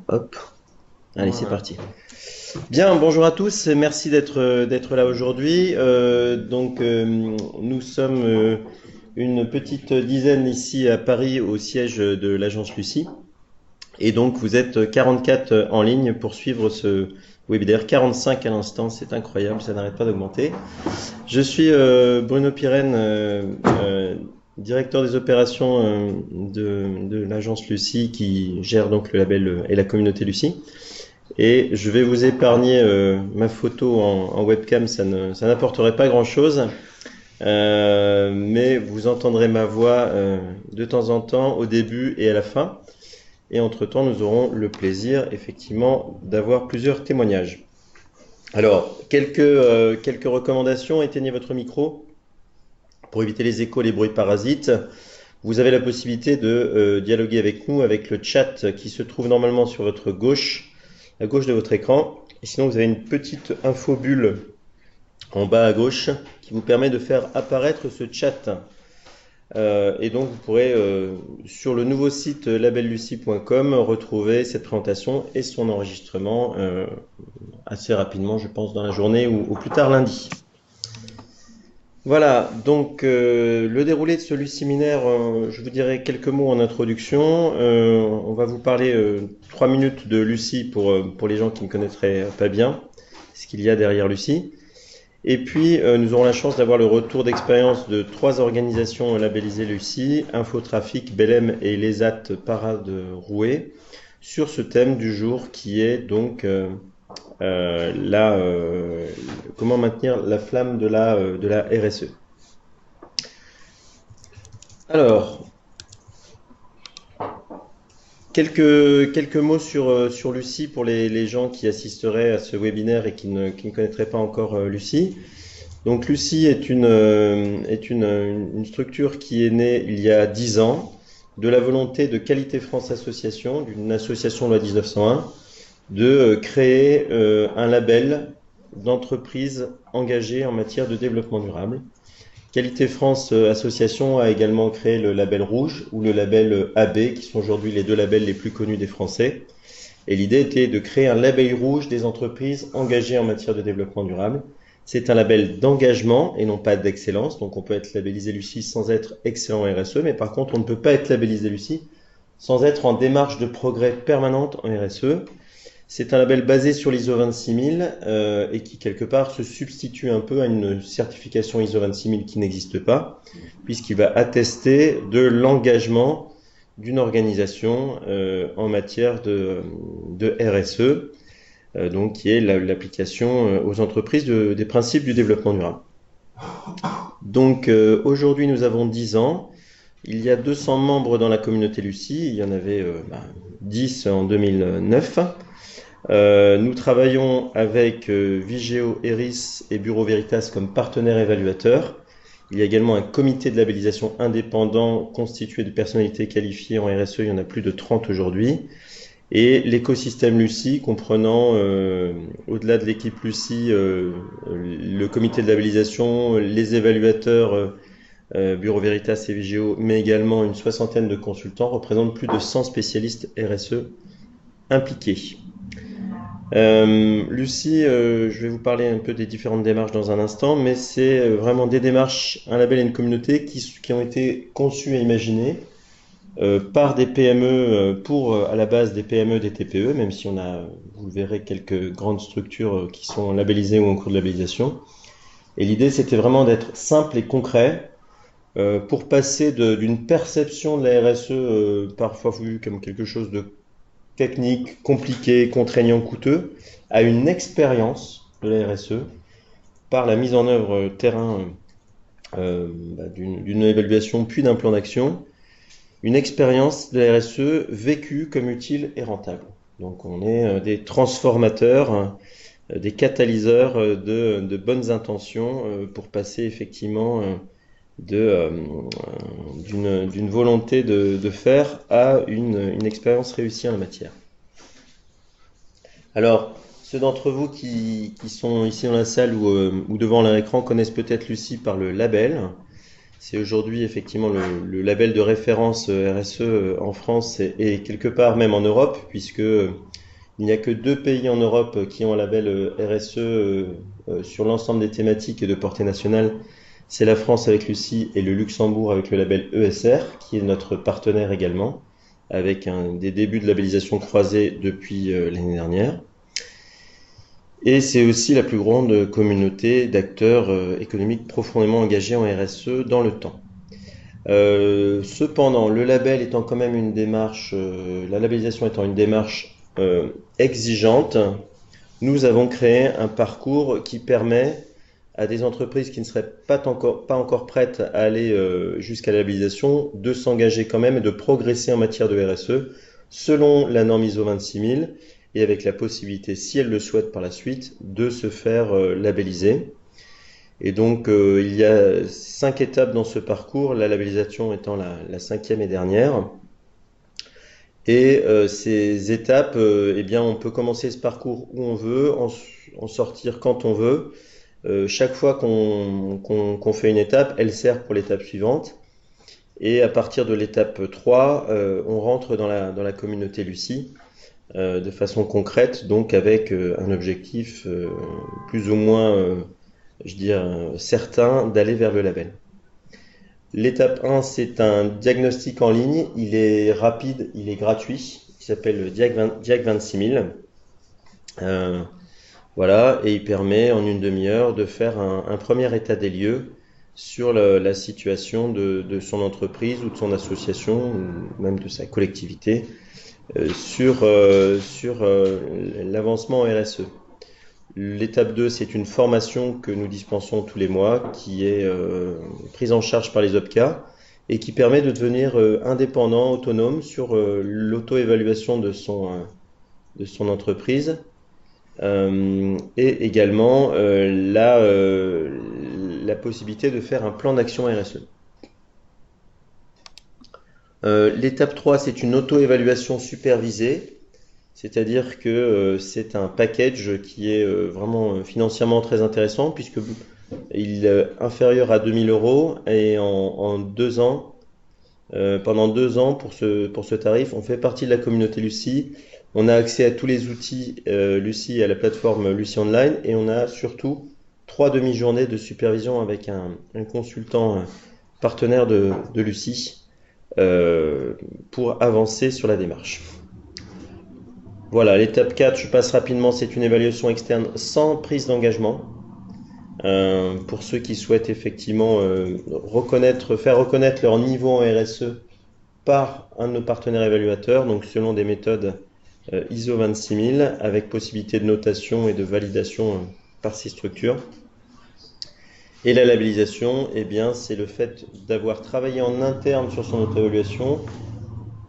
Hop, allez, c'est Voilà. parti. Bien, bonjour à tous, merci d'être là aujourd'hui. Nous sommes une petite dizaine ici à Paris au siège de l'agence Lucie. Et donc vous êtes 44 en ligne pour suivre ce webinaire, 45 à l'instant, c'est incroyable, ça n'arrête pas d'augmenter. Je suis Bruno Pirenne, directeur des opérations de l'agence Lucie qui gère donc le label et la communauté Lucie. Et je vais vous épargner ma photo en webcam, ça n'apporterait pas grand-chose, mais vous entendrez ma voix de temps en temps au début et à la fin. Et entre-temps, nous aurons le plaisir effectivement d'avoir plusieurs témoignages. Alors, quelques recommandations. Éteignez votre micro pour éviter les échos, les bruits parasites. Vous avez la possibilité de dialoguer avec nous avec le chat qui se trouve normalement sur votre gauche, à gauche de votre écran. Et sinon, vous avez une petite info bulle en bas à gauche qui vous permet de faire apparaître ce chat. Et donc, vous pourrez, sur le nouveau site labellucie.com, retrouver cette présentation et son enregistrement assez rapidement, je pense, dans la journée ou au plus tard lundi. Voilà, donc le déroulé de ce séminaire, je vous dirai quelques mots en introduction. On va vous parler 3 minutes de Lucie pour les gens qui ne connaîtraient pas bien ce qu'il y a derrière Lucie. Et puis nous aurons la chance d'avoir le retour d'expérience de 3 organisations labellisées Lucie, Infotrafic, Belém et l'ESAT Parade Rouet, sur ce thème du jour qui est donc comment maintenir la flamme de la RSE. Alors, quelques mots sur Lucie pour les gens qui assisteraient à ce webinaire et qui ne connaîtraient pas encore Lucie. Donc Lucie est une structure qui est née il y a 10 ans de la volonté de Qualité France Association, d'une association loi 1901, de créer un label d'entreprise engagée en matière de développement durable. Qualité France Association a également créé le label rouge ou le label AB, qui sont aujourd'hui les 2 labels les plus connus des Français. Et l'idée était de créer un label rouge des entreprises engagées en matière de développement durable. C'est un label d'engagement et non pas d'excellence. Donc on peut être labellisé Lucie sans être excellent RSE, mais par contre on ne peut pas être labellisé Lucie sans être en démarche de progrès permanente en RSE. C'est un label basé sur l'ISO 26000 et qui quelque part se substitue un peu à une certification ISO 26000 qui n'existe pas, puisqu'il va attester de l'engagement d'une organisation en matière de RSE, donc qui est l'application aux entreprises des principes du développement durable. Donc aujourd'hui nous avons 10 ans. Il y a 200 membres dans la communauté Lucie, il y en avait 10 en 2009. Nous travaillons avec Vigeo, Eris et Bureau Veritas comme partenaires évaluateurs. Il y a également un comité de labellisation indépendant constitué de personnalités qualifiées en RSE, il y en a plus de 30 aujourd'hui. Et l'écosystème Lucie, comprenant, au-delà de l'équipe Lucie, le comité de labellisation, les évaluateurs, Bureau Veritas et Vigeo, mais également une soixantaine de consultants, représente plus de 100 spécialistes RSE impliqués. Lucie, je vais vous parler un peu des différentes démarches dans un instant, mais c'est vraiment des démarches, un label et une communauté qui ont été conçues et imaginées par des PME pour à la base des PME, des TPE, même si on a, vous le verrez, quelques grandes structures qui sont labellisées ou en cours de labellisation. Et l'idée, c'était vraiment d'être simple et concret pour passer d'une perception de la RSE parfois vue comme quelque chose de technique, compliqué, contraignant, coûteux, à une expérience de la RSE par la mise en œuvre terrain d'une évaluation puis d'un plan d'action, une expérience de la RSE vécue comme utile et rentable. Donc on est des transformateurs, des catalyseurs de bonnes intentions pour passer effectivement d'une volonté de faire à une expérience réussie en la matière. Alors, ceux d'entre vous qui sont ici dans la salle ou devant leur écran connaissent peut-être Lucie par le label. C'est aujourd'hui effectivement le label de référence RSE en France et quelque part même en Europe, puisque Il n'y a que 2 pays en Europe qui ont un label RSE sur l'ensemble des thématiques et de portée nationale. C'est la France avec Lucie et le Luxembourg avec le label ESR, qui est notre partenaire également, avec des débuts de labellisation croisés depuis l'année dernière. Et c'est aussi la plus grande communauté d'acteurs économiques profondément engagés en RSE dans le temps. Cependant, le label étant quand même une démarche, la labellisation étant une démarche exigeante, nous avons créé un parcours qui permet à des entreprises qui ne seraient pas encore prêtes à aller jusqu'à la labellisation de s'engager quand même et de progresser en matière de RSE selon la norme ISO 26000 et avec la possibilité, si elles le souhaitent par la suite, de se faire labelliser. Et donc, il y a 5 étapes dans ce parcours, la labellisation étant la 5e et dernière. Et ces étapes, eh bien, on peut commencer ce parcours où on veut, en sortir quand on veut. Chaque fois qu'on fait une étape, elle sert pour l'étape suivante. Et à partir de l'étape 3, on rentre dans la communauté Lucie de façon concrète, donc avec un objectif plus ou moins, je dirais, certain d'aller vers le label. L'étape 1, c'est un diagnostic en ligne. Il est rapide, il est gratuit. Il s'appelle Diag 26000. Voilà, et il permet en une demi-heure de faire un premier état des lieux sur la situation de son entreprise ou de son association, ou même de sa collectivité, sur l'avancement en RSE. L'étape 2, c'est une formation que nous dispensons tous les mois, qui est prise en charge par les OPCA et qui permet de devenir indépendant, autonome sur l'auto-évaluation de son entreprise et également la possibilité de faire un plan d'action RSE. L'étape 3, c'est une auto-évaluation supervisée, c'est-à-dire que c'est un package qui est vraiment financièrement très intéressant puisque il est inférieur à 2000 € et en 2 ans, pendant 2 ans pour ce tarif, on fait partie de la communauté Lucie. On a accès à tous les outils Lucie, à la plateforme Lucie Online, et on a surtout 3 demi-journées de supervision avec un consultant partenaire de Lucie pour avancer sur la démarche. Voilà, l'étape 4, je passe rapidement, c'est une évaluation externe sans prise d'engagement. Pour ceux qui souhaitent effectivement faire reconnaître leur niveau en RSE par un de nos partenaires évaluateurs, donc selon des méthodes ISO 26000 avec possibilité de notation et de validation par ces structures. Et la labellisation, eh bien, c'est le fait d'avoir travaillé en interne sur son auto-évaluation,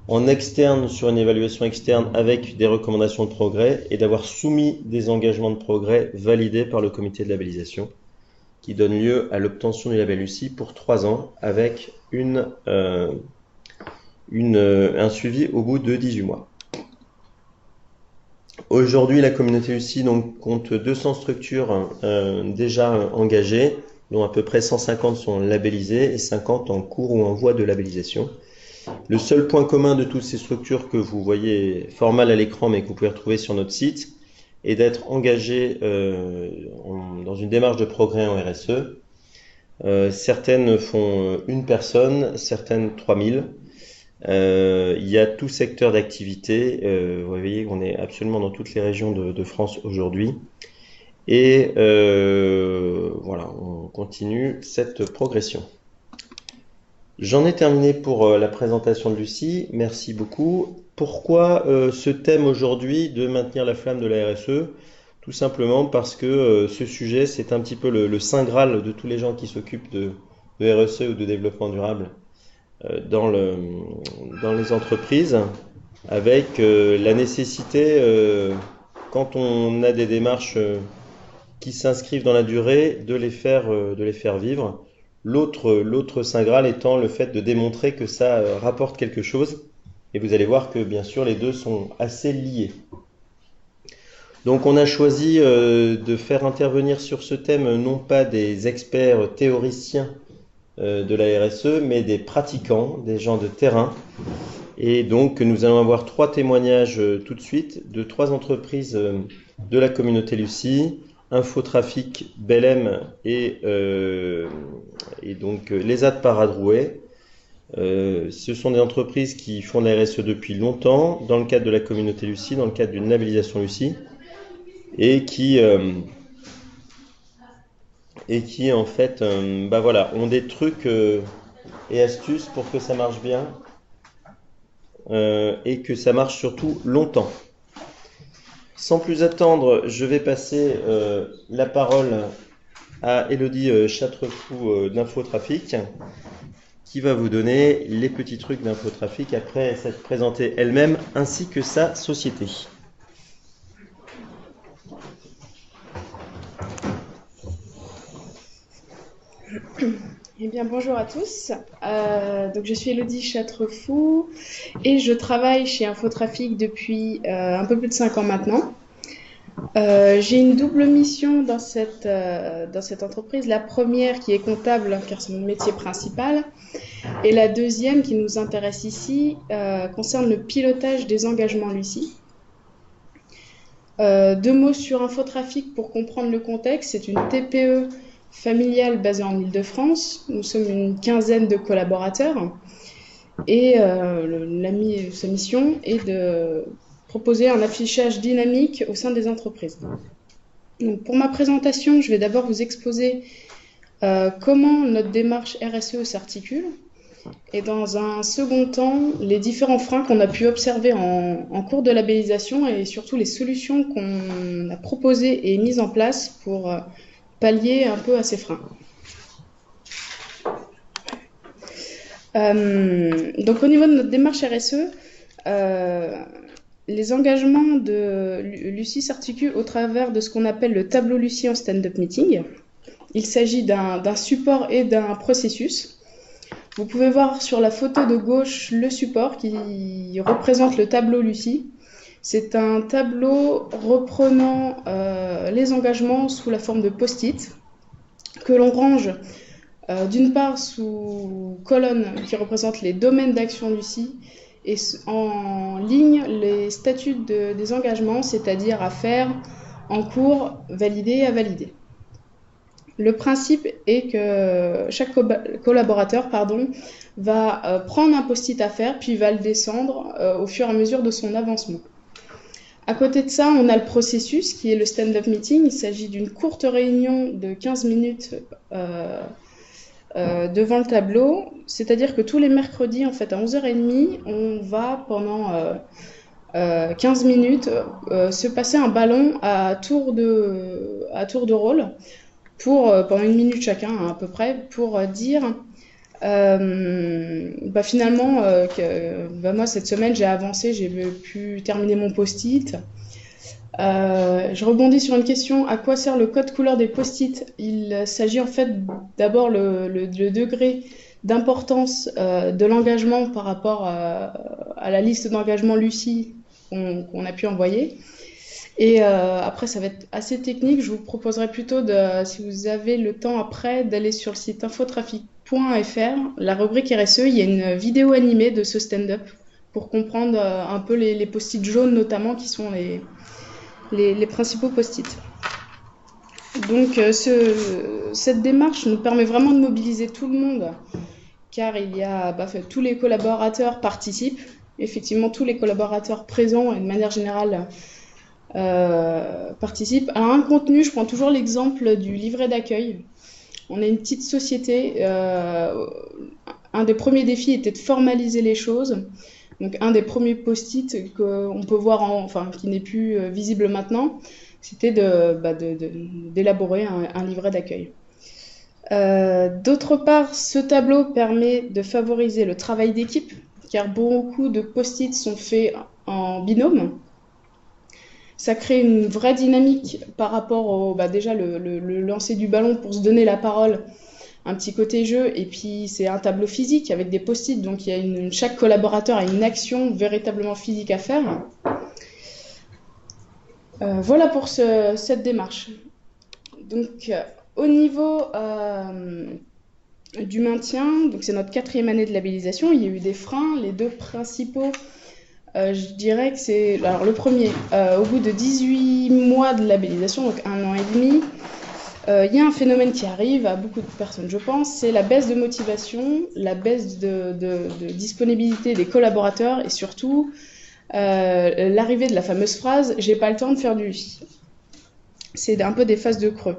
en externe sur une évaluation externe avec des recommandations de progrès et d'avoir soumis des engagements de progrès validés par le comité de labellisation qui donne lieu à l'obtention du label Lucie pour 3 ans avec un suivi au bout de 18 mois. Aujourd'hui, la communauté Lucie donc, compte 200 structures déjà engagées, dont à peu près 150 sont labellisées et 50 en cours ou en voie de labellisation. Le seul point commun de toutes ces structures que vous voyez fort mal à l'écran mais que vous pouvez retrouver sur notre site est d'être engagées dans une démarche de progrès en RSE. Certaines font une personne, certaines 3000. Il y a tout secteur d'activité. Vous voyez qu'on est absolument dans toutes les régions de France aujourd'hui. Et voilà, on continue cette progression. J'en ai terminé pour la présentation de Lucie. Merci beaucoup. Pourquoi ce thème aujourd'hui de maintenir la flamme de la RSE? Tout simplement parce que ce sujet, c'est un petit peu le saint graal de tous les gens qui s'occupent de RSE ou de développement durable dans les entreprises, avec la nécessité, quand on a des démarches qui s'inscrivent dans la durée, de les faire vivre. L'autre saint graal étant le fait de démontrer que ça rapporte quelque chose. Et vous allez voir que bien sûr les deux sont assez liés. Donc on a choisi de faire intervenir sur ce thème non pas des experts théoriciens de la RSE, mais des pratiquants, des gens de terrain Et donc, nous allons avoir 3 témoignages tout de suite de 3 entreprises de la communauté Lucie, Infotrafic, Belém et donc l'ESAT Paradrouet. Ce sont des entreprises qui font de la RSE depuis longtemps, dans le cadre de la communauté Lucie, dans le cadre d'une labellisation Lucie, et qui en fait voilà, ont des trucs et astuces pour que ça marche bien et que ça marche surtout longtemps. Sans plus attendre, je vais passer la parole à Élodie Chatrefou d'Infotrafic, qui va vous donner les petits trucs d'Infotrafic après s'être présentée elle-même ainsi que sa société. Eh bien, bonjour à tous. Donc, je suis Élodie Chatrefou et je travaille chez Infotrafic depuis un peu plus de 5 ans maintenant. J'ai une double mission dans cette entreprise. La première qui est comptable, car c'est mon métier principal, et la deuxième qui nous intéresse ici concerne le pilotage des engagements Lucie. 2 mots sur Infotrafic pour comprendre le contexte. C'est une TPE familiale basée en Île-de-France. Nous sommes une quinzaine de collaborateurs et sa mission est de proposer un affichage dynamique au sein des entreprises. Donc, pour ma présentation, je vais d'abord vous exposer comment notre démarche RSE s'articule et dans un second temps, les différents freins qu'on a pu observer en cours de labellisation et surtout les solutions qu'on a proposées et mises en place pour pallier un peu à ces freins. Donc au niveau de notre démarche RSE, les engagements de Lucie s'articulent au travers de ce qu'on appelle le tableau Lucie en stand-up meeting. Il s'agit d'un support et d'un processus. Vous pouvez voir sur la photo de gauche le support qui représente le tableau Lucie. C'est un tableau reprenant les engagements sous la forme de post-it que l'on range d'une part sous colonnes qui représentent les domaines d'action Lucie et en ligne les statuts des engagements, c'est-à-dire à faire, en cours, validé et à valider. Le principe est que chaque collaborateur va prendre un post-it à faire, puis va le descendre au fur et à mesure de son avancement. À côté de ça, on a le processus qui est le stand-up meeting. Il s'agit d'une courte réunion de 15 minutes devant le tableau. C'est-à-dire que tous les mercredis, en fait, à 11h30, on va pendant 15 minutes se passer un ballon à tour de rôle pendant 1 minute chacun à peu près pour dire finalement moi cette semaine j'ai avancé, j'ai pu terminer mon post-it. Je rebondis sur une question: à quoi sert le code couleur des post-it? Il s'agit en fait d'abord le degré d'importance de l'engagement par rapport à la liste d'engagement Lucie qu'on a pu envoyer. Et après, ça va être assez technique. Je vous proposerai plutôt, si vous avez le temps après, d'aller sur le site infotrafic.fr, la rubrique RSE. Il y a une vidéo animée de ce stand-up pour comprendre un peu les post-it jaunes, notamment, qui sont les principaux post-it. Donc, cette démarche nous permet vraiment de mobiliser tout le monde, car tous les collaborateurs participent. Effectivement, tous les collaborateurs présents et de manière générale participent à un contenu. Je prends toujours l'exemple du livret d'accueil. On est une petite société. Un des premiers défis était de formaliser les choses. Donc un des premiers post-it qu'on peut voir, qui n'est plus visible maintenant, c'était d'élaborer un livret d'accueil. D'autre part, ce tableau permet de favoriser le travail d'équipe, car beaucoup de post-it sont faits en binôme. Ça crée une vraie dynamique par rapport au déjà le lancer du ballon pour se donner la parole, un petit côté jeu, et puis c'est un tableau physique avec des post-it, donc chaque collaborateur a une action véritablement physique à faire. Voilà pour cette démarche. Donc au niveau du maintien. Donc c'est notre 4e année de labellisation. Il y a eu des freins. Les 2 principaux, je dirais que c'est... Alors le premier, au bout de 18 mois de labellisation, donc 1 an et demi, il y a un phénomène qui arrive à beaucoup de personnes, je pense, c'est la baisse de motivation, la baisse de disponibilité des collaborateurs et surtout l'arrivée de la fameuse phrase « j'ai pas le temps de faire du Lucie ». C'est un peu des phases de creux.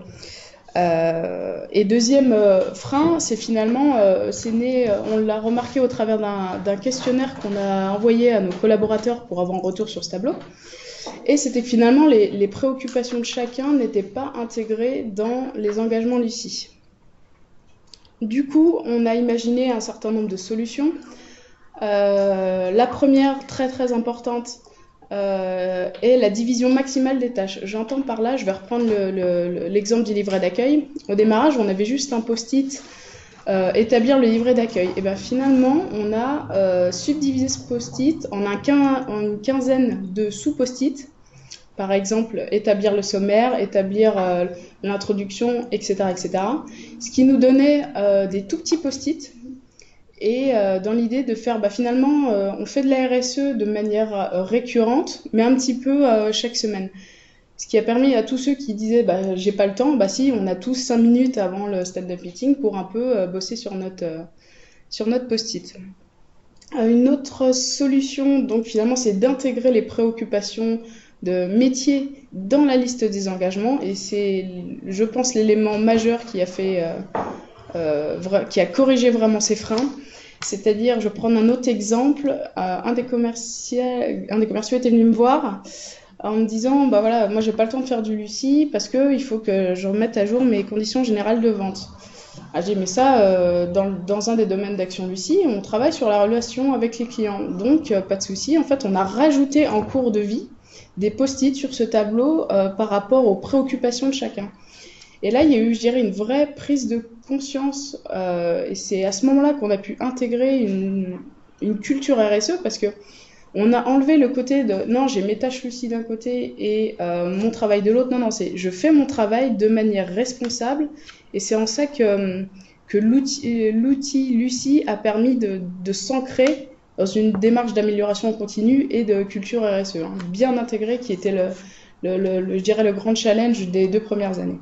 Et deuxième frein, c'est finalement, c'est né, on l'a remarqué au travers d'un questionnaire qu'on a envoyé à nos collaborateurs pour avoir un retour sur ce tableau. Et c'était que finalement, les préoccupations de chacun n'étaient pas intégrées dans les engagements Lucie. Du coup, on a imaginé un certain nombre de solutions. La première, très très importante, est la division maximale des tâches. J'entends par là, je vais reprendre l'exemple du livret d'accueil. Au démarrage, on avait juste un post-it, établir le livret d'accueil. Et bien finalement, on a subdivisé ce post-it en une quinzaine de sous-post-it. Par exemple, établir le sommaire, établir l'introduction, etc., etc. Ce qui nous donnait des tout petits post-it. Et dans l'idée de faire, finalement, on fait de la RSE de manière récurrente, mais un petit peu chaque semaine. Ce qui a permis à tous ceux qui disaient j'ai pas le temps, si, on a tous 5 minutes avant le stand-up meeting pour un peu bosser sur notre post-it. Une autre solution, donc finalement, c'est d'intégrer les préoccupations de métier dans la liste des engagements, et c'est, je pense, l'élément majeur qui a corrigé vraiment ces freins. C'est-à-dire, je vais prendre un autre exemple, un des commerciaux était venu me voir en me disant, voilà, moi j'ai pas le temps de faire du Lucie parce qu'il faut que je remette à jour mes conditions générales de vente. J'ai dit, mais ça, dans un des domaines d'action Lucie, on travaille sur la relation avec les clients, donc pas de souci. En fait, on a rajouté en cours de vie des post-it sur ce tableau par rapport aux préoccupations de chacun. Et là, il y a eu, je dirais, une vraie prise de conscience, et c'est à ce moment-là qu'on a pu intégrer une culture RSE, parce que on a enlevé le côté de non, j'ai mes tâches Lucie d'un côté et mon travail de l'autre. Non, c'est je fais mon travail de manière responsable, et c'est en ça que l'outil Lucie a permis de s'ancrer dans une démarche d'amélioration continue et de culture RSE, bien intégrée, qui était je dirais le grand challenge des 2 premières années.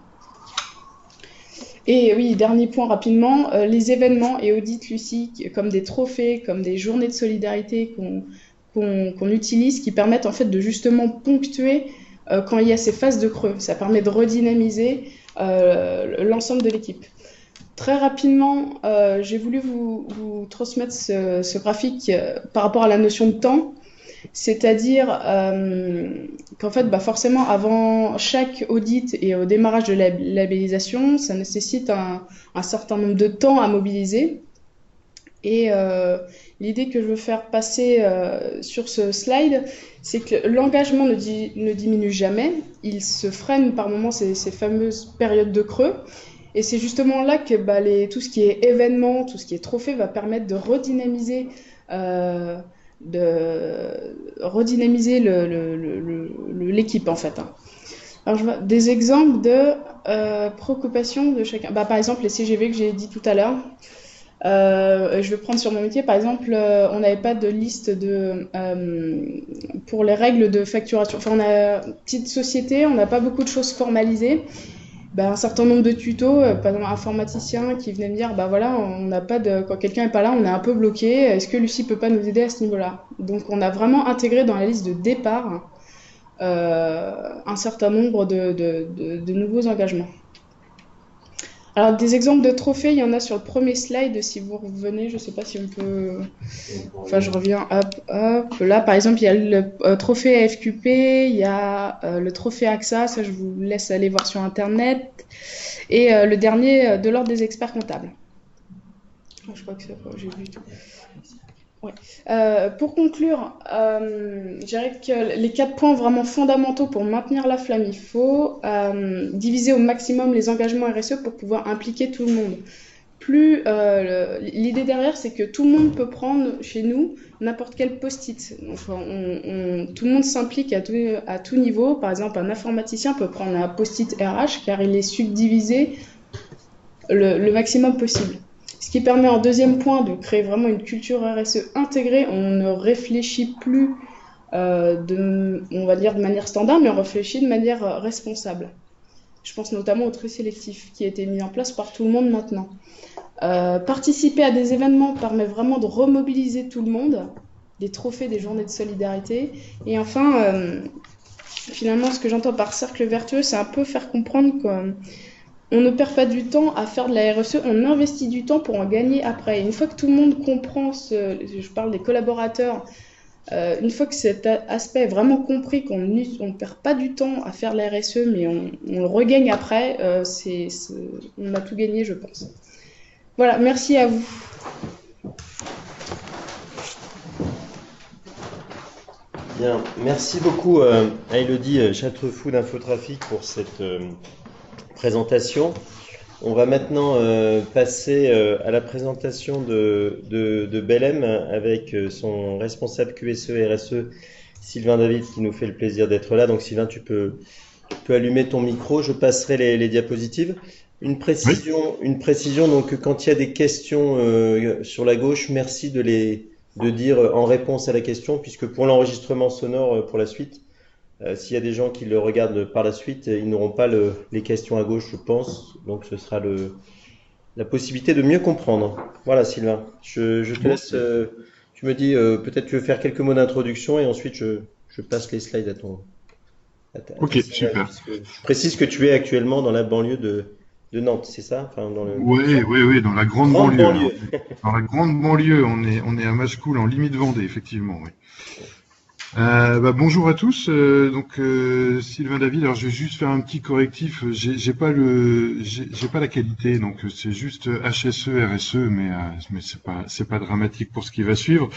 Et oui, dernier point rapidement, les événements et audits Lucie, comme des trophées, comme des journées de solidarité qu'on utilise, qui permettent en fait de justement ponctuer quand il y a ces phases de creux. Ça permet de redynamiser l'ensemble de l'équipe. Très rapidement, j'ai voulu vous transmettre ce graphique par rapport à la notion de temps. C'est-à-dire qu'en fait, forcément, avant chaque audit et au démarrage de la labellisation, ça nécessite un certain nombre de temps à mobiliser. Et l'idée que je veux faire passer sur ce slide, c'est que l'engagement ne diminue jamais. Il se freine par moments ces fameuses périodes de creux. Et c'est justement là que tout ce qui est événement, tout ce qui est trophée va permettre de redynamiser l'équipe en fait. Alors je vois des exemples de préoccupations de chacun. Par exemple les CGV que j'ai dit tout à l'heure. Je vais prendre sur mon métier, par exemple, on n'avait pas de liste pour les règles de facturation. Enfin, on a une petite société, on n'a pas beaucoup de choses formalisées. Un certain nombre de tutos, par exemple un informaticien qui venait me dire, voilà, on n'a pas quand quelqu'un n'est pas là, on est un peu bloqué, est-ce que Lucie peut pas nous aider à ce niveau-là? Donc on a vraiment intégré dans la liste de départ un certain nombre de nouveaux engagements. Alors des exemples de trophées, il y en a sur le premier slide, si vous revenez, je sais pas si on peut... Enfin je reviens, hop. Là par exemple il y a le trophée AFQP, il y a le trophée AXA, ça je vous laisse aller voir sur internet, et le dernier de l'ordre des experts comptables. Je crois que j'ai vu tout. Ouais. Pour conclure, je dirais que les 4 points vraiment fondamentaux pour maintenir la flamme, il faut diviser au maximum les engagements RSE pour pouvoir impliquer tout le monde. L'idée derrière, c'est que tout le monde peut prendre chez nous n'importe quel post-it. Enfin, tout le monde s'implique à tout niveau. Par exemple, un informaticien peut prendre un post-it RH car il est subdivisé le maximum possible. Ce qui permet en deuxième point de créer vraiment une culture RSE intégrée. On ne réfléchit plus on va dire de manière standard, mais on réfléchit de manière responsable. Je pense notamment au tri sélectif qui a été mis en place par tout le monde maintenant. Participer à des événements permet vraiment de remobiliser tout le monde, des trophées, des journées de solidarité. Et enfin, finalement, ce que j'entends par cercle vertueux, c'est un peu faire comprendre qu'on ne perd pas du temps à faire de la RSE, on investit du temps pour en gagner après. Et une fois que tout le monde comprend, je parle des collaborateurs, une fois que cet aspect est vraiment compris, qu'on ne perd pas du temps à faire de la RSE, mais on le regagne après, on a tout gagné, je pense. Voilà, merci à vous. Bien, merci beaucoup à Élodie Châtrefou d'Infotrafic pour cette présentation. On va maintenant passer à la présentation de Belém avec son responsable QSE RSE, Sylvain David, qui nous fait le plaisir d'être là. Donc Sylvain, tu peux allumer ton micro, je passerai les diapositives. Une précision, donc quand il y a des questions sur la gauche, merci de dire en réponse à la question, puisque pour l'enregistrement sonore pour la suite, s'il y a des gens qui le regardent par la suite, ils n'auront pas les questions à gauche, je pense. Donc ce sera la possibilité de mieux comprendre. Voilà Sylvain, je te laisse, tu me dis, peut-être tu veux faire quelques mots d'introduction et ensuite je passe les slides à ton... Ok, super. Je précise que tu es actuellement dans la banlieue de Nantes, c'est ça? Enfin, Oui, dans la grande banlieue. Dans la grande banlieue, on est à Machecoul, en limite Vendée, effectivement, oui. Bonjour à tous. Sylvain David. Alors je vais juste faire un petit correctif. J'ai pas la qualité, donc c'est juste HSE RSE, mais c'est pas dramatique pour ce qui va suivre.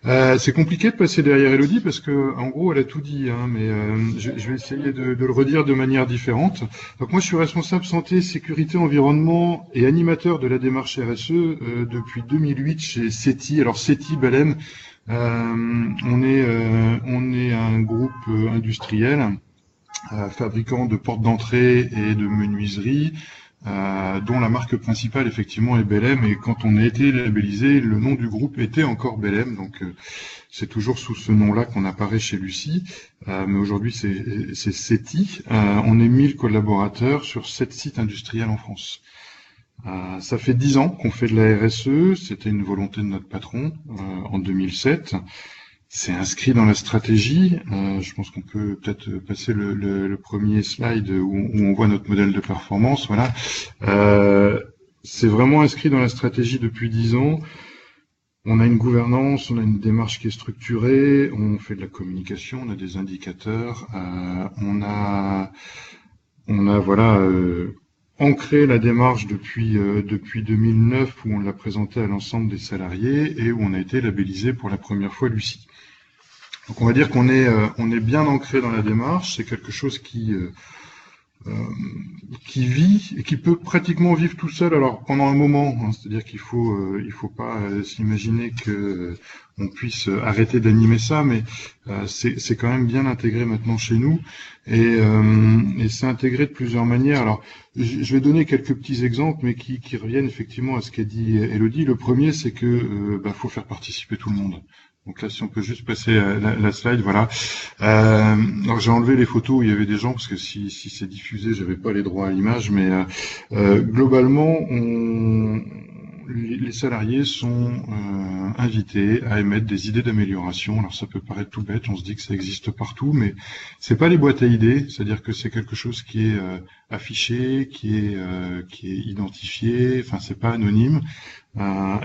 C'est compliqué de passer derrière Élodie parce que en gros elle a tout dit, hein, mais je vais essayer de le redire de manière différente. Donc moi je suis responsable santé, sécurité, environnement et animateur de la démarche RSE depuis 2008 chez CETI. Alors CETI Belém. On est un groupe industriel fabricant de portes d'entrée et de menuiserie, dont la marque principale effectivement est Belém. Et quand on a été labellisé, le nom du groupe était encore Belém. Donc c'est toujours sous ce nom-là qu'on apparaît chez Lucie. Mais aujourd'hui c'est CETI. On est 1000 collaborateurs sur 7 sites industriels en France. Ça fait 10 ans qu'on fait de la RSE, c'était une volonté de notre patron en 2007. C'est inscrit dans la stratégie. Je pense qu'on peut peut-être passer le premier slide où on voit notre modèle de performance. Voilà, c'est vraiment inscrit dans la stratégie depuis 10 ans. On a une gouvernance, on a une démarche qui est structurée, on fait de la communication, on a des indicateurs, on a ancré la démarche depuis 2009 où on l'a présenté à l'ensemble des salariés et où on a été labellisé pour la première fois Lucie. Donc on va dire qu'on est bien ancré dans la démarche, c'est quelque chose qui vit et qui peut pratiquement vivre tout seul. Alors pendant un moment, hein, c'est-à-dire qu'il faut pas s'imaginer que on puisse arrêter d'animer ça, mais c'est quand même bien intégré maintenant chez nous et c'est intégré de plusieurs manières. Alors je vais donner quelques petits exemples, mais qui reviennent effectivement à ce qu'a dit Élodie. Le premier, c'est que faut faire participer tout le monde. Donc là, si on peut juste passer la slide, voilà. Alors j'ai enlevé les photos où il y avait des gens parce que si c'est diffusé, j'avais pas les droits à l'image, mais globalement, les salariés sont invités à émettre des idées d'amélioration. Alors ça peut paraître tout bête, on se dit que ça existe partout, mais c'est pas les boîtes à idées, c'est-à-dire que c'est quelque chose qui est affiché, qui est identifié, enfin c'est pas anonyme.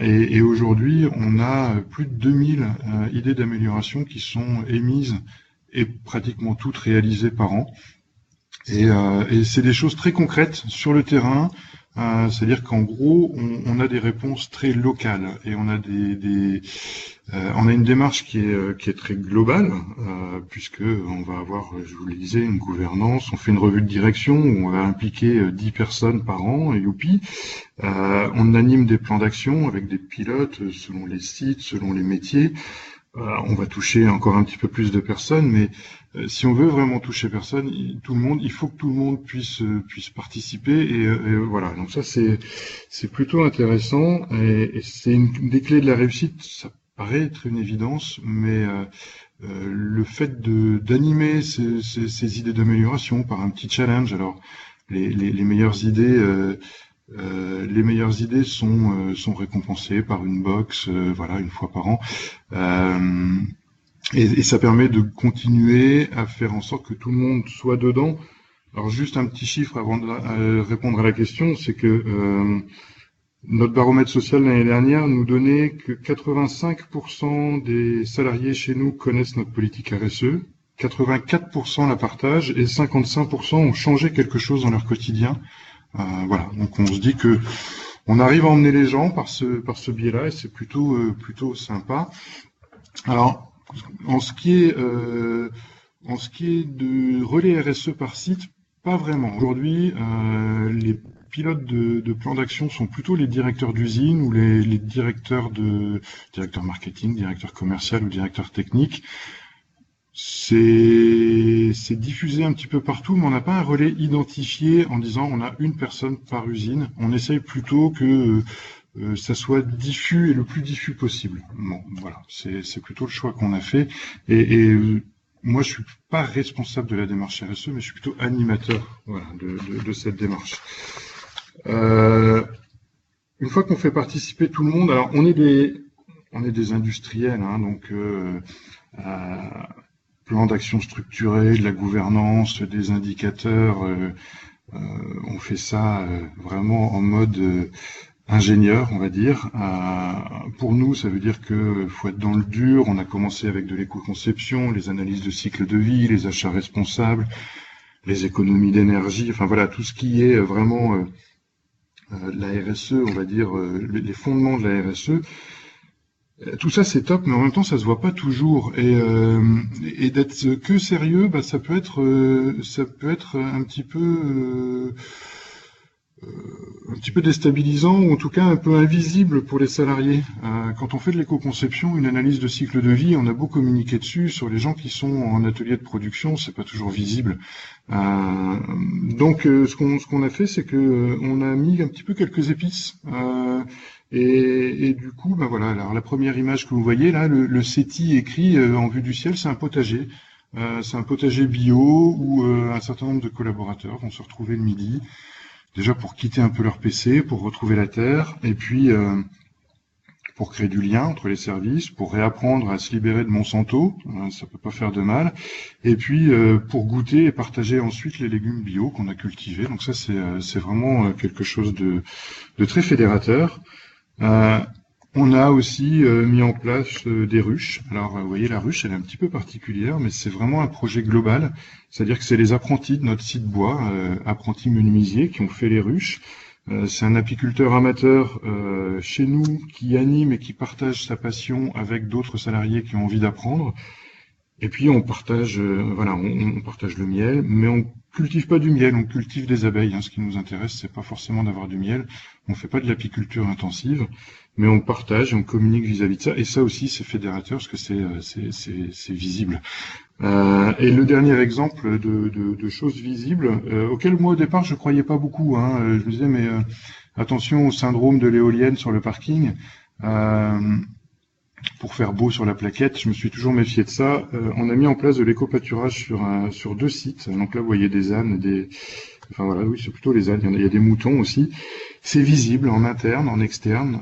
Et aujourd'hui, on a plus de 2000 idées d'amélioration qui sont émises et pratiquement toutes réalisées par an. Et c'est des choses très concrètes sur le terrain. C'est-à-dire qu'en gros, on a des réponses très locales et on a on a une démarche qui est très globale, puisque on va avoir, je vous le disais, une gouvernance. On fait une revue de direction où on va impliquer 10 personnes par an, et youpi. On anime des plans d'action avec des pilotes selon les sites, selon les métiers. on va toucher encore un petit peu plus de personnes, mais si on veut vraiment toucher personne, tout le monde, il faut que tout le monde puisse participer et voilà. Donc ça c'est plutôt intéressant et c'est une des clés de la réussite. Ça paraît être une évidence, mais le fait d'animer ces idées d'amélioration par un petit challenge. Alors les meilleures idées. Les meilleures idées sont récompensées par une box, voilà, une fois par an. Et ça permet de continuer à faire en sorte que tout le monde soit dedans. Alors juste un petit chiffre avant de répondre à la question, c'est que notre baromètre social l'année dernière nous donnait que 85% des salariés chez nous connaissent notre politique RSE, 84% la partagent et 55% ont changé quelque chose dans leur quotidien. Voilà, donc on se dit que on arrive à emmener les gens par ce biais-là et c'est plutôt sympa. Alors en ce qui est de relais RSE par site, pas vraiment. Aujourd'hui, les pilotes de plan d'action sont plutôt les directeurs d'usine ou les directeurs marketing, directeurs commercial ou directeurs techniques. C'est diffusé un petit peu partout, mais on n'a pas un relais identifié en disant on a une personne par usine. On essaye plutôt que ça soit diffus et le plus diffus possible. Bon, voilà, c'est plutôt le choix qu'on a fait. Et moi, je suis pas responsable de la démarche RSE, mais je suis plutôt animateur, voilà, de cette démarche. Une fois qu'on fait participer tout le monde, alors on est des industriels, hein, donc plan d'action structuré, de la gouvernance, des indicateurs. On fait ça vraiment en mode ingénieur, on va dire. Pour nous, ça veut dire que faut être dans le dur. On a commencé avec de l'éco-conception, les analyses de cycle de vie, les achats responsables, les économies d'énergie. Enfin voilà, tout ce qui est vraiment la RSE, on va dire les fondements de la RSE. Tout ça c'est top, mais en même temps ça se voit pas toujours. Et d'être que sérieux, bah ça peut être un petit peu déstabilisant ou en tout cas un peu invisible pour les salariés. Quand on fait de l'éco-conception, une analyse de cycle de vie, on a beau communiquer dessus sur les gens qui sont en atelier de production, c'est pas toujours visible. Donc ce qu'on a fait, c'est que on a mis un petit peu quelques épices. Et du coup, ben voilà. Alors la première image que vous voyez là, le CETI écrit en vue du ciel, c'est un potager. C'est un potager bio où un certain nombre de collaborateurs vont se retrouver le midi. Déjà pour quitter un peu leur PC, pour retrouver la terre, et puis pour créer du lien entre les services, pour réapprendre à se libérer de Monsanto, ça peut pas faire de mal, et puis pour goûter et partager ensuite les légumes bio qu'on a cultivés. Donc ça c'est vraiment quelque chose de très fédérateur. On a aussi mis en place des ruches. Alors, vous voyez, la ruche, elle est un petit peu particulière, mais c'est vraiment un projet global. C'est-à-dire que c'est les apprentis de notre site bois, apprentis menuisiers, qui ont fait les ruches. C'est un apiculteur amateur chez nous qui anime et qui partage sa passion avec d'autres salariés qui ont envie d'apprendre. Et puis on partage, on partage le miel, mais on cultive pas du miel, on cultive des abeilles. Ce qui nous intéresse, c'est pas forcément d'avoir du miel. On fait pas de l'apiculture intensive, mais on partage et on communique vis-à-vis de ça. Et ça aussi, c'est fédérateur parce que c'est visible. Et le dernier exemple de choses visibles, auquel moi au départ je croyais pas beaucoup. Je me disais mais attention au syndrome de l'éolienne sur le parking. Pour faire beau sur la plaquette, je me suis toujours méfié de ça. On a mis en place de l'éco-pâturage sur 2 sites. Donc là, vous voyez des ânes, enfin voilà, oui, c'est plutôt les ânes. Il y a des moutons aussi. C'est visible en interne, en externe.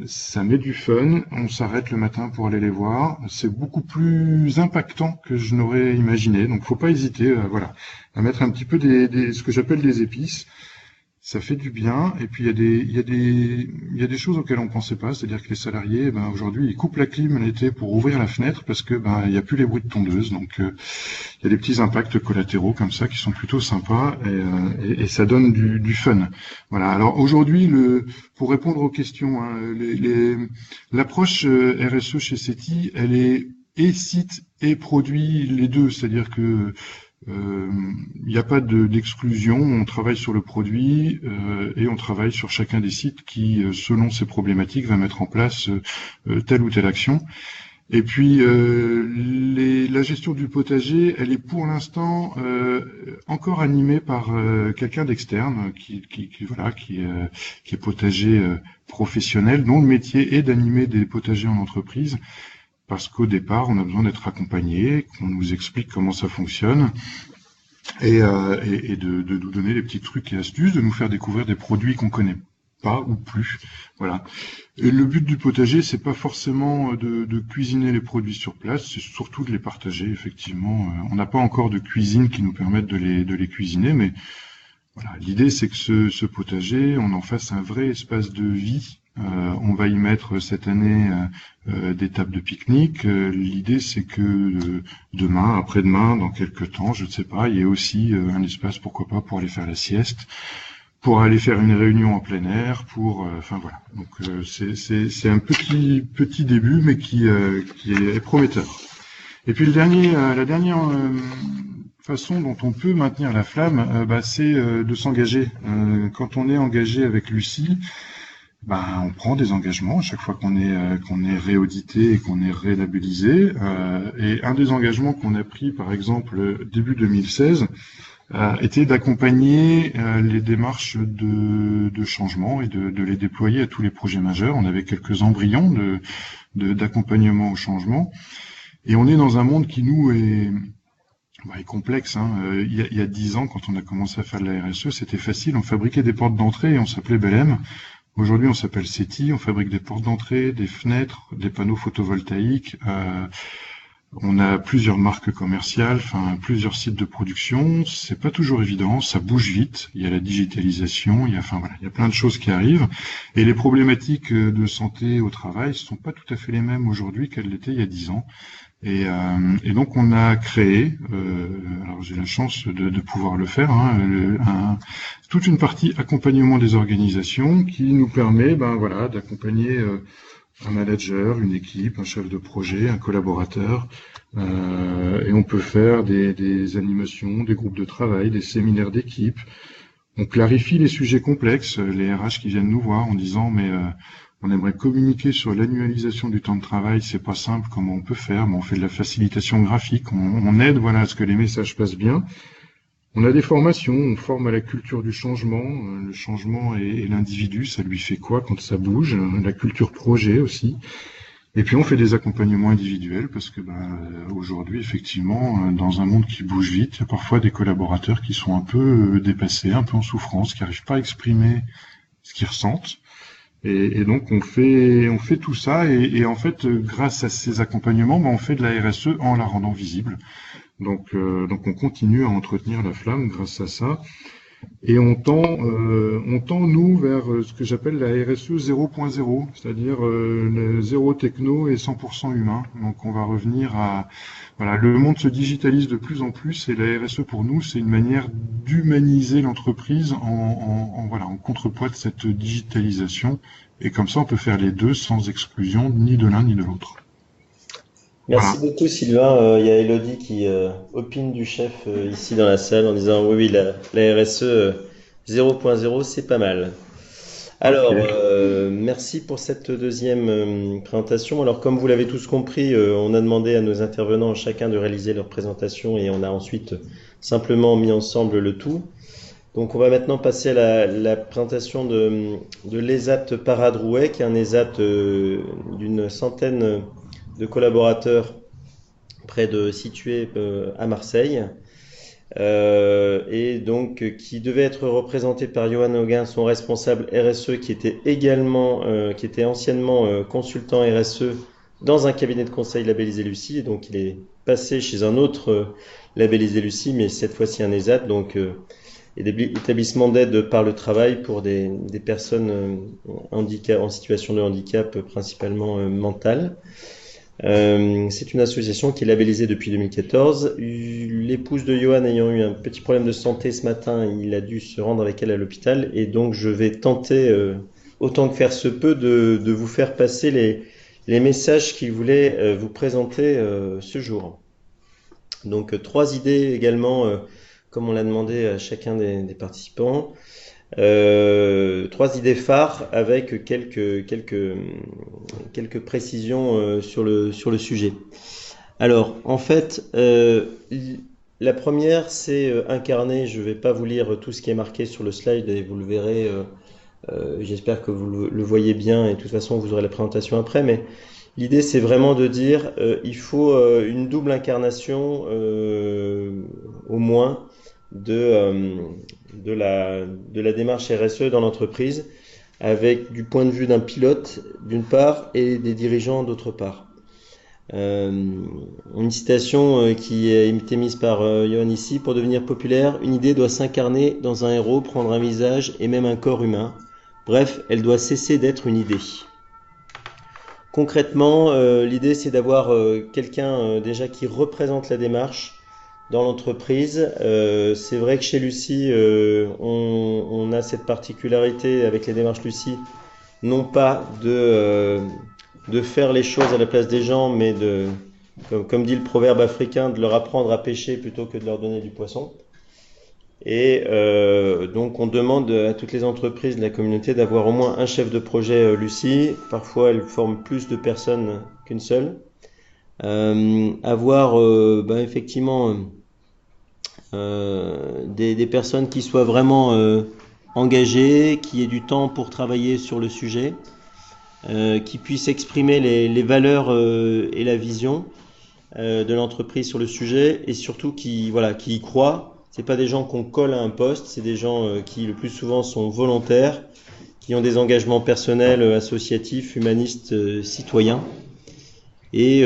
Ça met du fun. On s'arrête le matin pour aller les voir. C'est beaucoup plus impactant que je n'aurais imaginé. Donc, faut pas hésiter, à mettre un petit peu ce que j'appelle des épices. Ça fait du bien, et puis il y a des choses auxquelles on pensait pas, c'est-à-dire que les salariés, aujourd'hui, ils coupent la clim l'été pour ouvrir la fenêtre parce que il y a plus les bruits de tondeuse, donc il y a des petits impacts collatéraux comme ça qui sont plutôt sympas et ça donne du fun. Voilà. Alors aujourd'hui, pour répondre aux questions, l'approche RSE chez CETI, elle est et site et produit les deux, c'est-à-dire que Il n'y a pas d'exclusion, on travaille sur le produit et on travaille sur chacun des sites qui, selon ses problématiques, va mettre en place telle ou telle action. Et puis la gestion du potager, elle est pour l'instant encore animée par quelqu'un d'externe qui est potager professionnel, dont le métier est d'animer des potagers en entreprise, parce qu'au départ, on a besoin d'être accompagné, qu'on nous explique comment ça fonctionne. Et de nous donner des petits trucs et astuces, de nous faire découvrir des produits qu'on connaît pas ou plus. Voilà. Et le but du potager, c'est pas forcément de cuisiner les produits sur place, c'est surtout de les partager. Effectivement, on n'a pas encore de cuisine qui nous permette de les cuisiner, mais voilà. L'idée, c'est que ce potager, on en fasse un vrai espace de vie. On va y mettre cette année des tables de pique-nique. L'idée, c'est que demain, après-demain, dans quelques temps, je ne sais pas, il y ait aussi un espace, pourquoi pas, pour aller faire la sieste, pour aller faire une réunion en plein air, enfin voilà. Donc c'est un petit début, mais qui est prometteur. Et puis la dernière façon dont on peut maintenir la flamme, c'est de s'engager. Quand on est engagé avec Lucie, on prend des engagements à chaque fois qu'on est réaudité et qu'on est relabellisé. Et un des engagements qu'on a pris, par exemple, début 2016, était d'accompagner les démarches de changement et de les déployer à tous les projets majeurs. On avait quelques embryons d'accompagnement au changement. Et on est dans un monde qui, nous, est complexe. Il y a 10 ans, quand on a commencé à faire de la RSE, c'était facile. On fabriquait des portes d'entrée et on s'appelait Belém. Aujourd'hui, on s'appelle SETI, on fabrique des portes d'entrée, des fenêtres, des panneaux photovoltaïques. On a plusieurs marques commerciales, plusieurs sites de production. C'est pas toujours évident, ça bouge vite. Il y a la digitalisation, il y a plein de choses qui arrivent. Et les problématiques de santé au travail sont pas tout à fait les mêmes aujourd'hui qu'elles l'étaient il y a 10 ans. Et donc on a créé, alors j'ai la chance de pouvoir le faire, toute une partie accompagnement des organisations qui nous permet, d'accompagner un manager, une équipe, un chef de projet, un collaborateur, et on peut faire des animations, des groupes de travail, des séminaires d'équipe. On clarifie les sujets complexes, les RH qui viennent nous voir en disant on aimerait communiquer sur l'annualisation du temps de travail, c'est pas simple, comment on peut faire, mais on fait de la facilitation graphique, on aide à ce que les messages passent bien. On a des formations, on forme à la culture du changement, le changement et l'individu, ça lui fait quoi quand ça bouge, la culture projet aussi. Et puis on fait des accompagnements individuels parce que aujourd'hui, effectivement, dans un monde qui bouge vite, il y a parfois des collaborateurs qui sont un peu dépassés, un peu en souffrance, qui n'arrivent pas à exprimer ce qu'ils ressentent. Et donc on fait tout ça et en fait grâce à ces accompagnements, on fait de la RSE en la rendant visible. Donc on continue à entretenir la flamme grâce à ça et on tend nous vers ce que j'appelle la RSE 0.0, c'est-à-dire le zéro techno et 100% humain. Donc on va revenir à le monde se digitalise de plus en plus et la RSE pour nous c'est une manière d'humaniser l'entreprise en contrepoids de cette digitalisation et comme ça on peut faire les deux sans exclusion ni de l'un ni de l'autre. Merci beaucoup Sylvain. Il y a Elodie qui opine du chef ici dans la salle en disant oui, la RSE 0.0 c'est pas mal. Alors, merci pour cette deuxième présentation. Alors, comme vous l'avez tous compris, on a demandé à nos intervenants chacun de réaliser leur présentation et on a ensuite simplement mis ensemble le tout. Donc, on va maintenant passer à la présentation de l'ESAT Paradrouet, qui est un ESAT d'une centaine de collaborateurs situé à Marseille. Et donc qui devait être représenté par Johan Auguin, son responsable RSE, qui était anciennement consultant RSE dans un cabinet de conseil labellisé Lucie, et donc il est passé chez un autre labellisé Lucie, mais cette fois-ci un ESAT, donc établissement d'aide par le travail pour des personnes en situation de handicap, principalement mental. C'est une association qui est labellisée depuis 2014. L'épouse de Johan ayant eu un petit problème de santé ce matin, il a dû se rendre avec elle à l'hôpital et donc je vais tenter, autant que faire se peut, de vous faire passer les messages qu'il voulait vous présenter ce jour. Donc trois idées également, comme on l'a demandé à chacun des participants. Trois idées phares avec quelques précisions sur le sujet. Alors, en fait, la première, c'est incarner. Je ne vais pas vous lire tout ce qui est marqué sur le slide et vous le verrez. J'espère que vous le voyez bien et de toute façon, vous aurez la présentation après. Mais l'idée, c'est vraiment de dire il faut une double incarnation au moins de la démarche RSE dans l'entreprise, avec du point de vue d'un pilote d'une part et des dirigeants d'autre part. Une citation qui a été mise par Johan ici: pour devenir populaire, une idée doit s'incarner dans un héros, prendre un visage et même un corps humain. Bref, elle doit cesser d'être une idée. Concrètement, l'idée c'est d'avoir quelqu'un déjà qui représente la démarche dans l'entreprise. C'est vrai que chez Lucie, on a cette particularité avec les démarches Lucie, non pas de faire les choses à la place des gens, mais comme dit le proverbe africain, de leur apprendre à pêcher plutôt que de leur donner du poisson. Et donc on demande à toutes les entreprises de la communauté d'avoir au moins un chef de projet Lucie. Parfois elles forment plus de personnes qu'une seule. Avoir effectivement des personnes qui soient vraiment engagées, qui aient du temps pour travailler sur le sujet, qui puissent exprimer les valeurs et la vision de l'entreprise sur le sujet, et surtout qui y croient. C'est pas des gens qu'on colle à un poste, c'est des gens qui le plus souvent sont volontaires, qui ont des engagements personnels, associatifs, humanistes, citoyens, et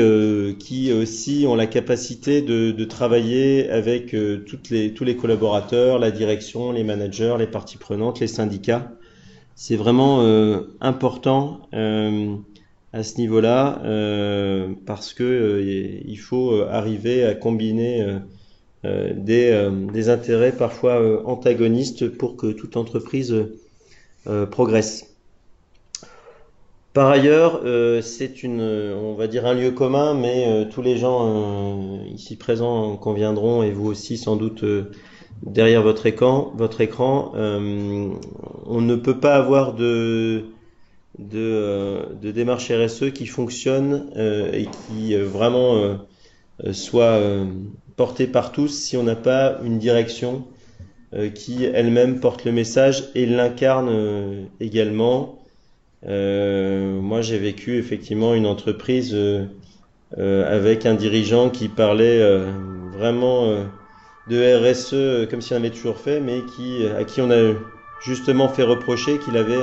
qui aussi ont la capacité de travailler avec tous les collaborateurs, la direction, les managers, les parties prenantes, les syndicats. C'est vraiment important à ce niveau-là, parce que il faut arriver à combiner des intérêts parfois antagonistes pour que toute entreprise progresse. Par ailleurs, c'est on va dire un lieu commun, mais tous les gens ici présents conviendront, et vous aussi sans doute derrière votre écran, on ne peut pas avoir de démarche RSE qui fonctionne et qui vraiment soit portée par tous si on n'a pas une direction qui elle-même porte le message et l'incarne également. Moi j'ai vécu effectivement une entreprise avec un dirigeant qui parlait vraiment de RSE comme si on avait toujours fait, mais à qui on a justement fait reprocher qu'il avait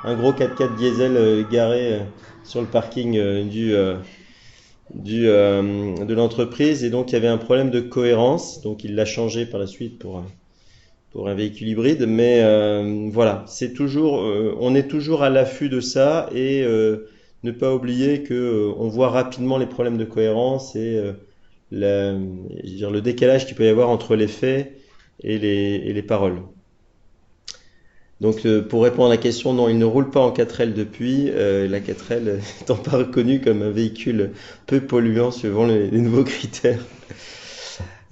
un gros 4x4 diesel garé sur le parking de l'entreprise, et donc il y avait un problème de cohérence. Donc il l'a changé par la suite pour un véhicule hybride, mais voilà, on est toujours à l'affût de ça, et ne pas oublier que on voit rapidement les problèmes de cohérence et le décalage qu'il peut y avoir entre les faits et les paroles. Donc pour répondre à la question, non, il ne roule pas en 4L depuis, la 4L étant pas reconnue comme un véhicule peu polluant suivant les nouveaux critères.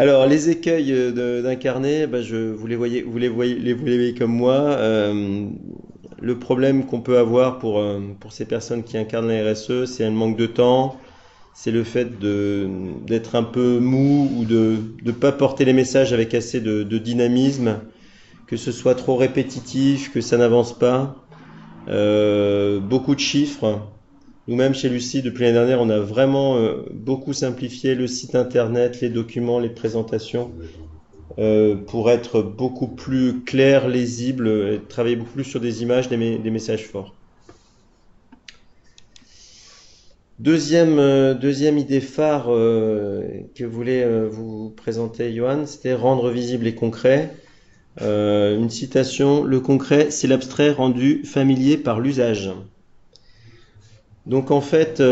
Alors les écueils d'incarner, vous les voyez comme moi. Le problème qu'on peut avoir pour ces personnes qui incarnent la RSE, c'est un manque de temps, c'est le fait d'être un peu mou, ou de ne pas porter les messages avec assez de dynamisme, que ce soit trop répétitif, que ça n'avance pas, beaucoup de chiffres. Nous-mêmes chez Lucie, depuis l'année dernière, on a vraiment beaucoup simplifié le site internet, les documents, les présentations, pour être beaucoup plus clair, lisible, et travailler beaucoup plus sur des images, des messages forts. Deuxième idée phare que voulait vous présenter Johan, c'était rendre visible et concret. Une citation: le concret, c'est l'abstrait rendu familier par l'usage. Donc en fait,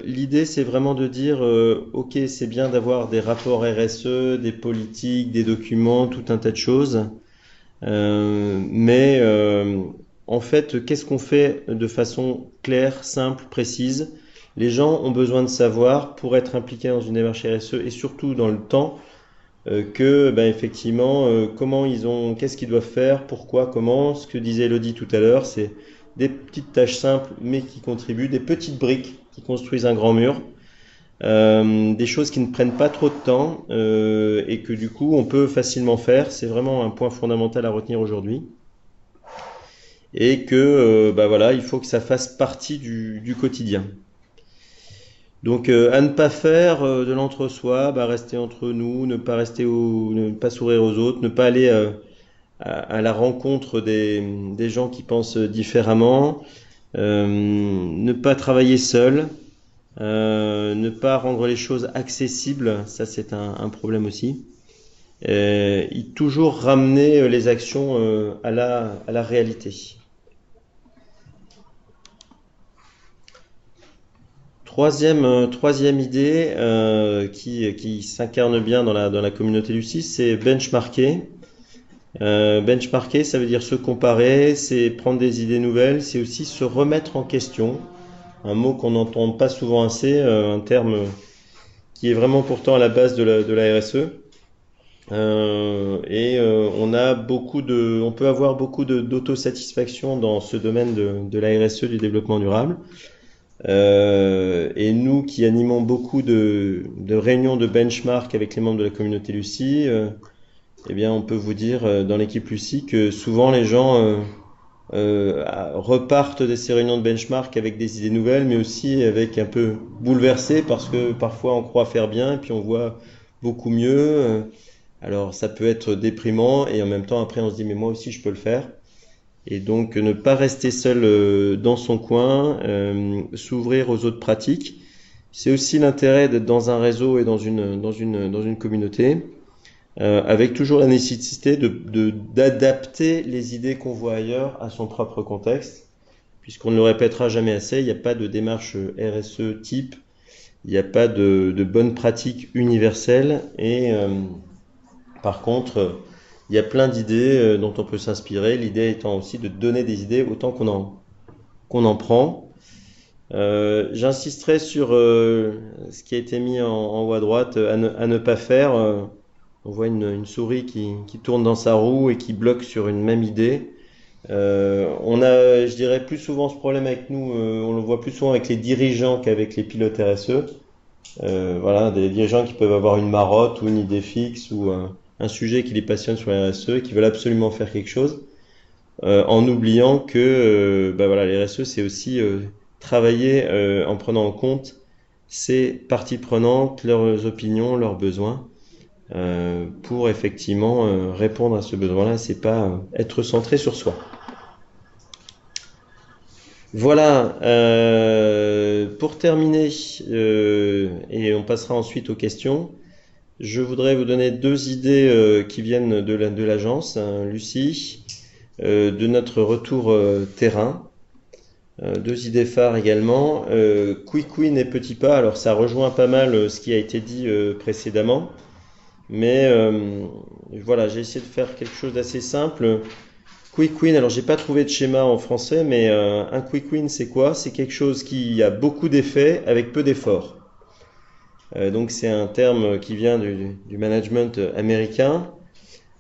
l'idée c'est vraiment de dire ok, c'est bien d'avoir des rapports RSE, des politiques, des documents, tout un tas de choses, mais en fait, qu'est-ce qu'on fait de façon claire, simple, précise? Les gens ont besoin de savoir pour être impliqués dans une démarche RSE et surtout dans le temps effectivement qu'est-ce qu'ils doivent faire, pourquoi, comment. Ce que disait Elodie tout à l'heure, c'est des petites tâches simples mais qui contribuent, des petites briques qui construisent un grand mur. Des choses qui ne prennent pas trop de temps et que du coup on peut facilement faire. C'est vraiment un point fondamental à retenir aujourd'hui. Et que voilà, il faut que ça fasse partie du quotidien. Donc à ne pas faire de l'entre-soi, rester entre nous, ne pas sourire aux autres, ne pas aller à la rencontre des gens qui pensent différemment, ne pas travailler seul, ne pas rendre les choses accessibles, ça c'est un problème aussi. Toujours ramener les actions à la réalité. Troisième idée qui s'incarne bien dans la communauté Lucie, c'est benchmarker. Benchmarker, ça veut dire se comparer, c'est prendre des idées nouvelles, c'est aussi se remettre en question. Un mot qu'on n'entend pas souvent assez, un terme qui est vraiment pourtant à la base de la RSE. On peut avoir beaucoup d'autosatisfaction dans ce domaine de la RSE, du développement durable. Et nous qui animons beaucoup de réunions de benchmark avec les membres de la communauté Lucie, on peut vous dire dans l'équipe Lucie que souvent les gens repartent de ces réunions de benchmark avec des idées nouvelles, mais aussi avec un peu bouleversés parce que parfois on croit faire bien et puis on voit beaucoup mieux. Alors ça peut être déprimant et en même temps après on se dit mais moi aussi je peux le faire. Et donc ne pas rester seul dans son coin, s'ouvrir aux autres pratiques. C'est aussi l'intérêt d'être dans un réseau et dans une communauté, avec toujours la nécessité d'adapter les idées qu'on voit ailleurs à son propre contexte, puisqu'on ne le répétera jamais assez, il n'y a pas de démarche RSE type, il n'y a pas de bonnes pratiques universelles, et par contre, il y a plein d'idées dont on peut s'inspirer, l'idée étant aussi de donner des idées autant qu'on en prend. J'insisterai sur ce qui a été mis en haut à droite, à ne pas faire. On voit une souris qui tourne dans sa roue et qui bloque sur une même idée. On a, je dirais, plus souvent ce problème avec nous, on le voit plus souvent avec les dirigeants qu'avec les pilotes RSE. Voilà, des dirigeants qui peuvent avoir une marotte ou une idée fixe ou un sujet qui les passionne sur la RSE et qui veulent absolument faire quelque chose, en oubliant que les RSE, c'est aussi travailler en prenant en compte ces parties prenantes, leurs opinions, leurs besoins, pour effectivement répondre à ce besoin-là. C'est pas être centré sur soi. Voilà, pour terminer, et on passera ensuite aux questions, je voudrais vous donner deux idées qui viennent de l'agence, Lucie, de notre retour terrain. Deux idées phares également. Quick win et petits pas, alors ça rejoint pas mal ce qui a été dit précédemment, mais voilà, j'ai essayé de faire quelque chose d'assez simple. Quick win, alors j'ai pas trouvé de schéma en français, mais un quick win c'est quoi? C'est quelque chose qui a beaucoup d'effets avec peu d'efforts. Donc c'est un terme qui vient du management américain,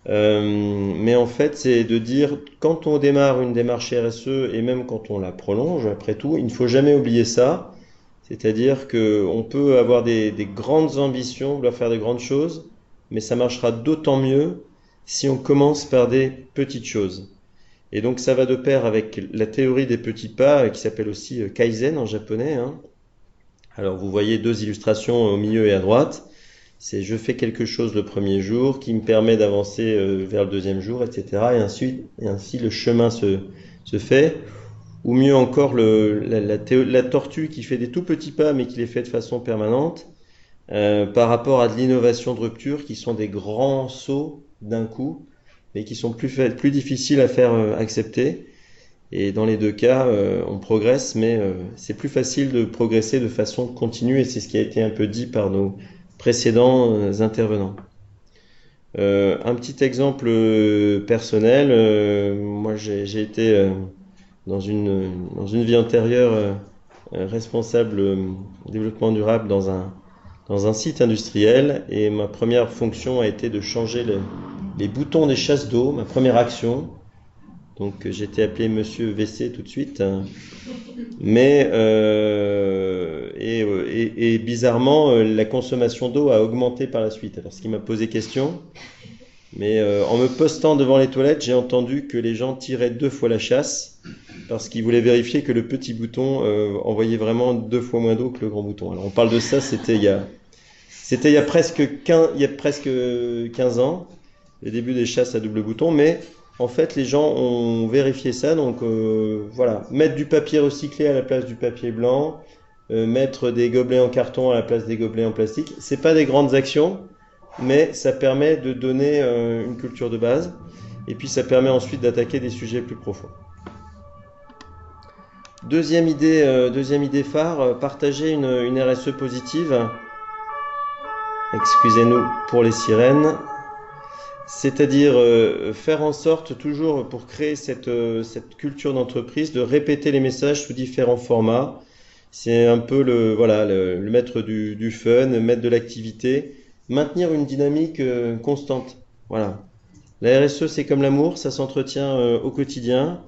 mais en fait c'est de dire quand on démarre une démarche RSE et même quand on la prolonge, après tout, il ne faut jamais oublier ça, c'est-à-dire qu'on peut avoir des grandes ambitions, vouloir faire de grandes choses, mais ça marchera d'autant mieux si on commence par des petites choses. Et donc ça va de pair avec la théorie des petits pas qui s'appelle aussi Kaizen en japonais, hein. Alors vous voyez deux illustrations au milieu et à droite. C'est je fais quelque chose le premier jour qui me permet d'avancer vers le deuxième jour, etc. Et ainsi le chemin se fait. Ou mieux encore la tortue qui fait des tout petits pas mais qui les fait de façon permanente par rapport à de l'innovation de rupture qui sont des grands sauts d'un coup mais qui sont plus difficiles à faire accepter. Et dans les deux cas, on progresse, mais c'est plus facile de progresser de façon continue, et c'est ce qui a été un peu dit par nos précédents intervenants. Un petit exemple personnel, moi j'ai été dans une vie antérieure responsable développement durable dans un site industriel, et ma première fonction a été de changer les boutons des chasses d'eau, ma première action. Donc j'ai été appelé Monsieur WC tout de suite, mais et bizarrement la consommation d'eau a augmenté par la suite. Alors ce qui m'a posé question, mais en me postant devant les toilettes, j'ai entendu que les gens tiraient 2 fois la chasse parce qu'ils voulaient vérifier que le petit bouton envoyait vraiment 2 fois moins d'eau que le grand bouton. Alors on parle de ça, c'était il y a presque 15 ans, le début des chasses à double bouton, mais en fait, les gens ont vérifié ça, donc voilà, mettre du papier recyclé à la place du papier blanc, mettre des gobelets en carton à la place des gobelets en plastique. C'est pas des grandes actions, mais ça permet de donner une culture de base, et puis ça permet ensuite d'attaquer des sujets plus profonds. Deuxième idée phare, partager une RSE positive. Excusez-nous pour les sirènes. C'est-à-dire faire en sorte toujours pour créer cette culture d'entreprise de répéter les messages sous différents formats. C'est un peu le mettre du fun, mettre de l'activité, maintenir une dynamique constante. Voilà. La RSE, c'est comme l'amour, ça s'entretient au quotidien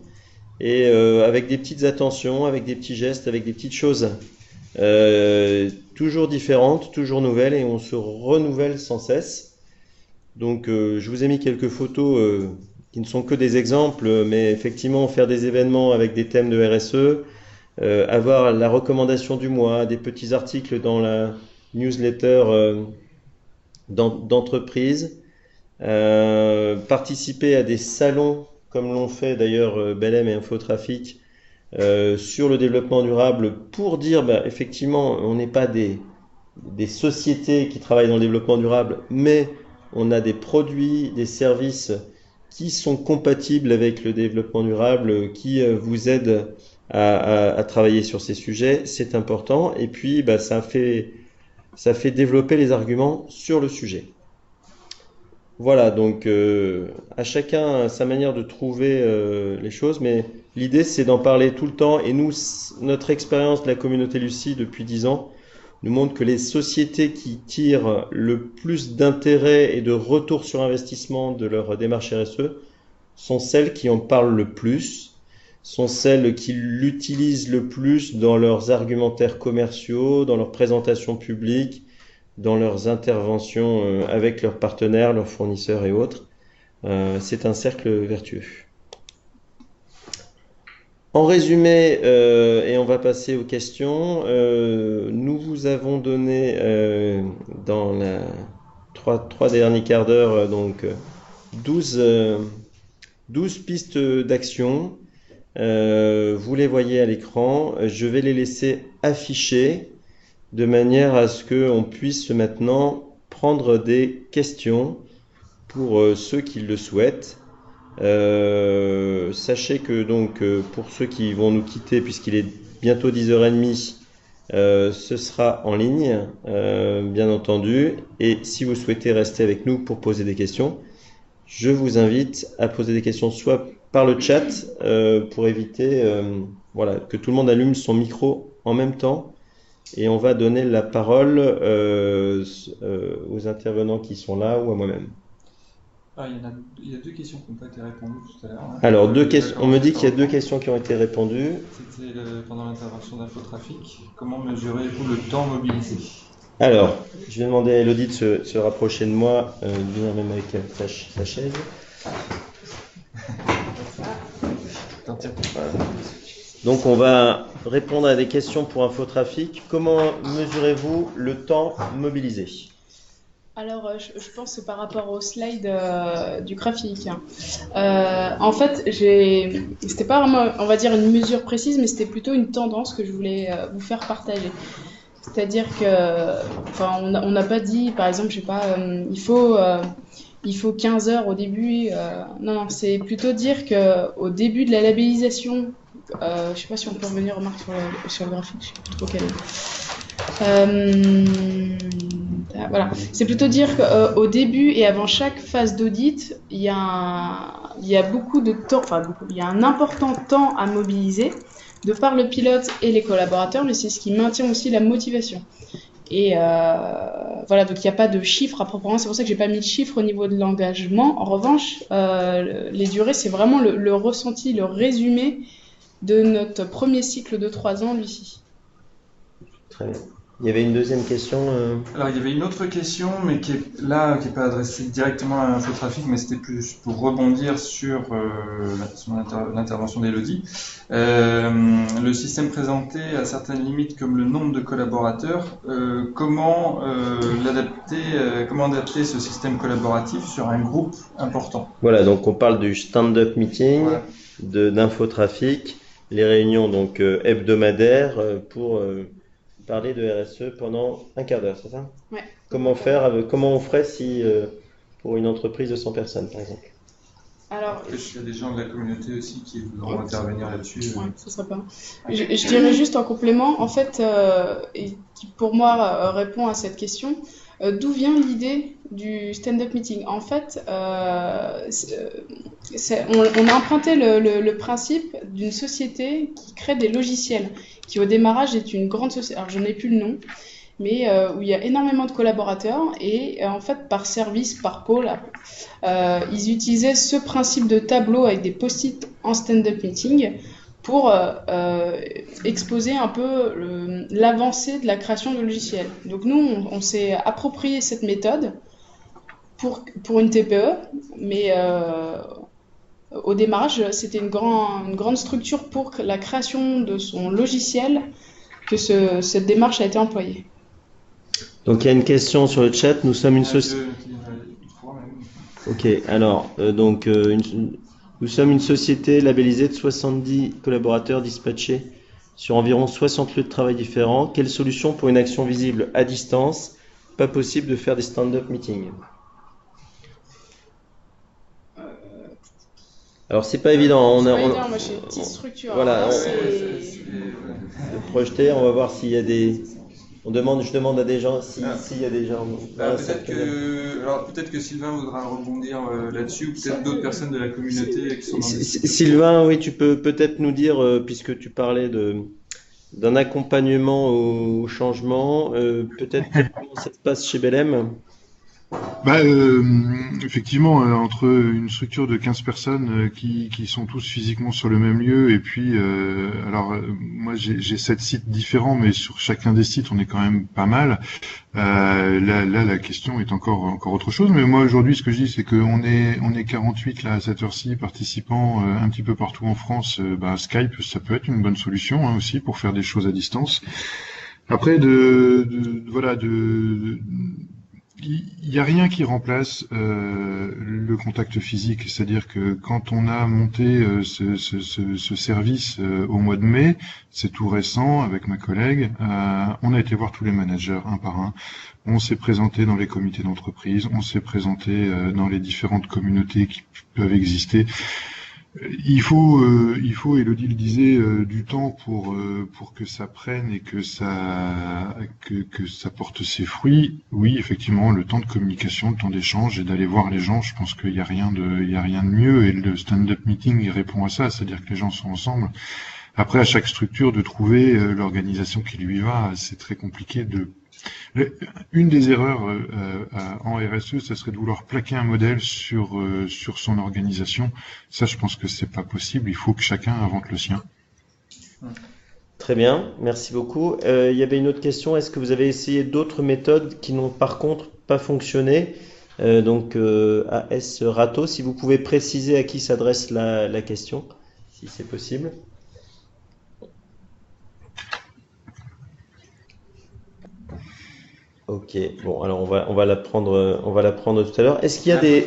et avec des petites attentions, avec des petits gestes, avec des petites choses toujours différentes, toujours nouvelles, et on se renouvelle sans cesse. Donc je vous ai mis quelques photos qui ne sont que des exemples, mais effectivement faire des événements avec des thèmes de RSE, avoir la recommandation du mois, des petits articles dans la newsletter d'entreprise, participer à des salons comme l'ont fait d'ailleurs Belém et Infotrafic sur le développement durable pour dire effectivement on n'est pas des sociétés qui travaillent dans le développement durable, mais on a des produits, des services qui sont compatibles avec le développement durable, qui vous aident à travailler sur ces sujets. C'est important. Et puis, ça fait développer les arguments sur le sujet. Voilà, donc à chacun sa manière de trouver les choses, mais l'idée c'est d'en parler tout le temps. Et nous, notre expérience de la communauté Lucie depuis 10 ans, nous montre que les sociétés qui tirent le plus d'intérêt et de retour sur investissement de leur démarche RSE sont celles qui en parlent le plus, sont celles qui l'utilisent le plus dans leurs argumentaires commerciaux, dans leurs présentations publiques, dans leurs interventions avec leurs partenaires, leurs fournisseurs et autres. C'est un cercle vertueux. En résumé, et on va passer aux questions, nous vous avons donné dans les trois derniers quarts d'heure 12 pistes d'action. Vous les voyez à l'écran. Je vais les laisser afficher de manière à ce qu'on puisse maintenant prendre des questions pour ceux qui le souhaitent. Sachez que pour ceux qui vont nous quitter, puisqu'il est bientôt 10h30, ce sera en ligne, bien entendu, et si vous souhaitez rester avec nous pour poser des questions, je vous invite à poser des questions soit par le chat pour éviter que tout le monde allume son micro en même temps, et on va donner la parole aux intervenants qui sont là ou à moi-même. Il y a 2 questions qui n'ont pas été répondues tout à l'heure. Alors, on me dit qu'il y a 2 questions qui ont été répondues. C'était pendant l'intervention d'Infotrafic. Comment mesurez-vous le temps mobilisé? Alors, je vais demander à Elodie de se rapprocher de moi, de venir même avec sa chaise. Donc, on va répondre à des questions pour Infotrafic. Comment mesurez-vous le temps mobilisé? Alors, je pense que c'est par rapport au slide du graphique. En fait, c'était pas vraiment, on va dire, une mesure précise, mais c'était plutôt une tendance que je voulais vous faire partager. C'est-à-dire que, on n'a pas dit, par exemple, je sais pas, il faut 15 heures au début. Non, c'est plutôt dire qu'au début de la labellisation, je sais pas si on peut revenir, Marc, sur le graphique, je sais plus trop quel voilà. C'est plutôt dire qu'au début et avant chaque phase d'audit, il y a beaucoup de temps, il y a un important temps à mobiliser de par le pilote et les collaborateurs, mais c'est ce qui maintient aussi la motivation. Et voilà, donc il n'y a pas de chiffres à proprement, c'est pour ça que j'ai pas mis de chiffres au niveau de l'engagement. En revanche, les durées, c'est vraiment le ressenti, le résumé de notre premier cycle de 3 ans, Lucie. Très bien. Il y avait une deuxième question. Alors, il y avait une autre question, mais qui est pas adressée directement à Infotrafic, mais c'était plus pour rebondir sur l'intervention d'Élodie. Le système présenté a certaines limites comme le nombre de collaborateurs. Comment adapter ce système collaboratif sur un groupe important? Voilà, donc on parle du stand-up meeting, Voilà. d'Infotrafic, les réunions donc hebdomadaires pour parler de RSE pendant un quart d'heure, c'est ça? Ouais. Comment on ferait si pour une entreprise de 100 personnes, par exemple? Alors, Il y a des gens de la communauté aussi qui voudront intervenir là-dessus. ouais, ce serait pas. Je dirais juste en complément, en fait, et qui pour moi répond à cette question, d'où vient l'idée du stand-up meeting? En fait, on a emprunté le principe d'une société qui crée des logiciels, qui au démarrage est une grande société, alors je n'ai plus le nom, mais où il y a énormément de collaborateurs et en fait par service, par pôle, ils utilisaient ce principe de tableau avec des post-it en stand-up meeting pour exposer un peu l'avancée de la création de logiciels. Donc nous, on s'est approprié cette méthode pour une TPE, mais au démarrage, c'était une grande structure pour la création de son logiciel que cette démarche a été employée. Donc il y a une question sur le chat. Nous sommes une société. Ok, alors nous sommes une société labellisée de 70 collaborateurs dispatchés sur environ 60 lieux de travail différents. Quelle solution pour une action visible à distance? Pas possible de faire des stand-up meetings. Alors c'est pas évident. C'est pas évident, moi j'ai une petite structure. Voilà, Alors, de projeter. On va voir s'il y a des. Je demande à des gens s'il y a des gens. Peut-être que Sylvain voudra rebondir là-dessus, ou peut-être d'autres personnes de la communauté qui sont dans Sylvain, oui, tu peux peut-être nous dire, puisque tu parlais d'un accompagnement au changement, peut-être comment ça se passe chez Belém? Effectivement, entre une structure de 15 personnes qui sont tous physiquement sur le même lieu, et puis, moi j'ai 7 sites différents, mais sur chacun des sites, on est quand même pas mal. Là, la question est encore autre chose, mais moi aujourd'hui, ce que je dis, c'est qu'on est 48 là à cette heure-ci, participants un petit peu partout en France. Skype, ça peut être une bonne solution aussi pour faire des choses à distance. Après, il n'y a rien qui remplace le contact physique, c'est-à-dire que quand on a monté ce service au mois de mai, c'est tout récent avec ma collègue, on a été voir tous les managers un par un, on s'est présenté dans les comités d'entreprise, on s'est présenté dans les différentes communautés qui peuvent exister. Il faut, Élodie le disait, du temps pour que ça prenne et que ça porte ses fruits. Oui, effectivement, le temps de communication, le temps d'échange et d'aller voir les gens, je pense qu'il y a rien de mieux. Et le stand-up meeting, il répond à ça, c'est-à-dire que les gens sont ensemble. Après, à chaque structure, de trouver l'organisation qui lui va, c'est très compliqué Une des erreurs en RSE, ça serait de vouloir plaquer un modèle sur son organisation. Ça, je pense que c'est pas possible. Il faut que chacun invente le sien. Très bien, merci beaucoup. Il y avait une autre question. Est-ce que vous avez essayé d'autres méthodes qui n'ont par contre pas fonctionné? AS Rato, si vous pouvez préciser à qui s'adresse la question, si c'est possible. Ok, bon, alors on va la prendre tout à l'heure. Est-ce qu'il y a des...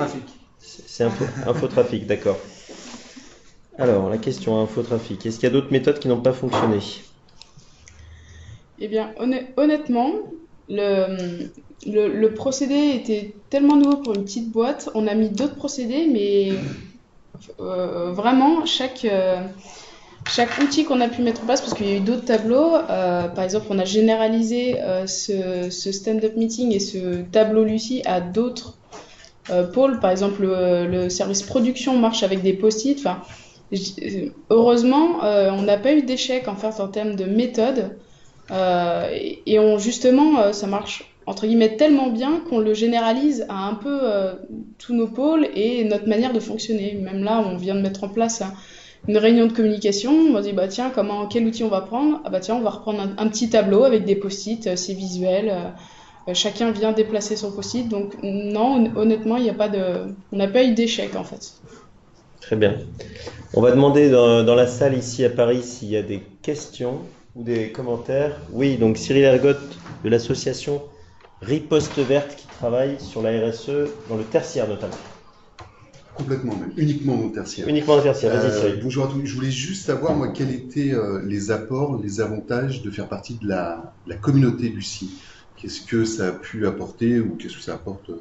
C'est Infotrafic, d'accord. Alors, la question Infotrafic. Est-ce qu'il y a d'autres méthodes qui n'ont pas fonctionné? Eh bien, honnêtement, le procédé était tellement nouveau pour une petite boîte. On a mis d'autres procédés, mais vraiment, chaque outil qu'on a pu mettre en place, parce qu'il y a eu d'autres tableaux, par exemple, on a généralisé ce stand-up meeting et ce tableau Lucie à d'autres pôles. Par exemple, le service production marche avec des post-it. Enfin, Heureusement, on n'a pas eu d'échec en fait en termes de méthode. Justement, ça marche entre guillemets tellement bien qu'on le généralise à un peu tous nos pôles et notre manière de fonctionner. Même là, on vient de mettre en place une réunion de communication. On dit bah tiens, quel outil on va prendre? Ah bah tiens, on va reprendre un petit tableau avec des post-it, c'est visuel. Chacun vient déplacer son post-it. Donc non, honnêtement, on n'a pas eu d'échec en fait. Très bien. On va demander dans la salle ici à Paris s'il y a des questions ou des commentaires. Oui, donc Cyril Ergotte de l'association Riposte Verte qui travaille sur la RSE dans le tertiaire notamment. Complètement même, uniquement dans le tertiaire. Uniquement dans le tertiaire, vas-y Cyril. Bonjour à tous, je voulais juste savoir moi quels étaient les apports, les avantages de faire partie de la communauté Lucie. Qu'est-ce que ça a pu apporter ou qu'est-ce que ça apporte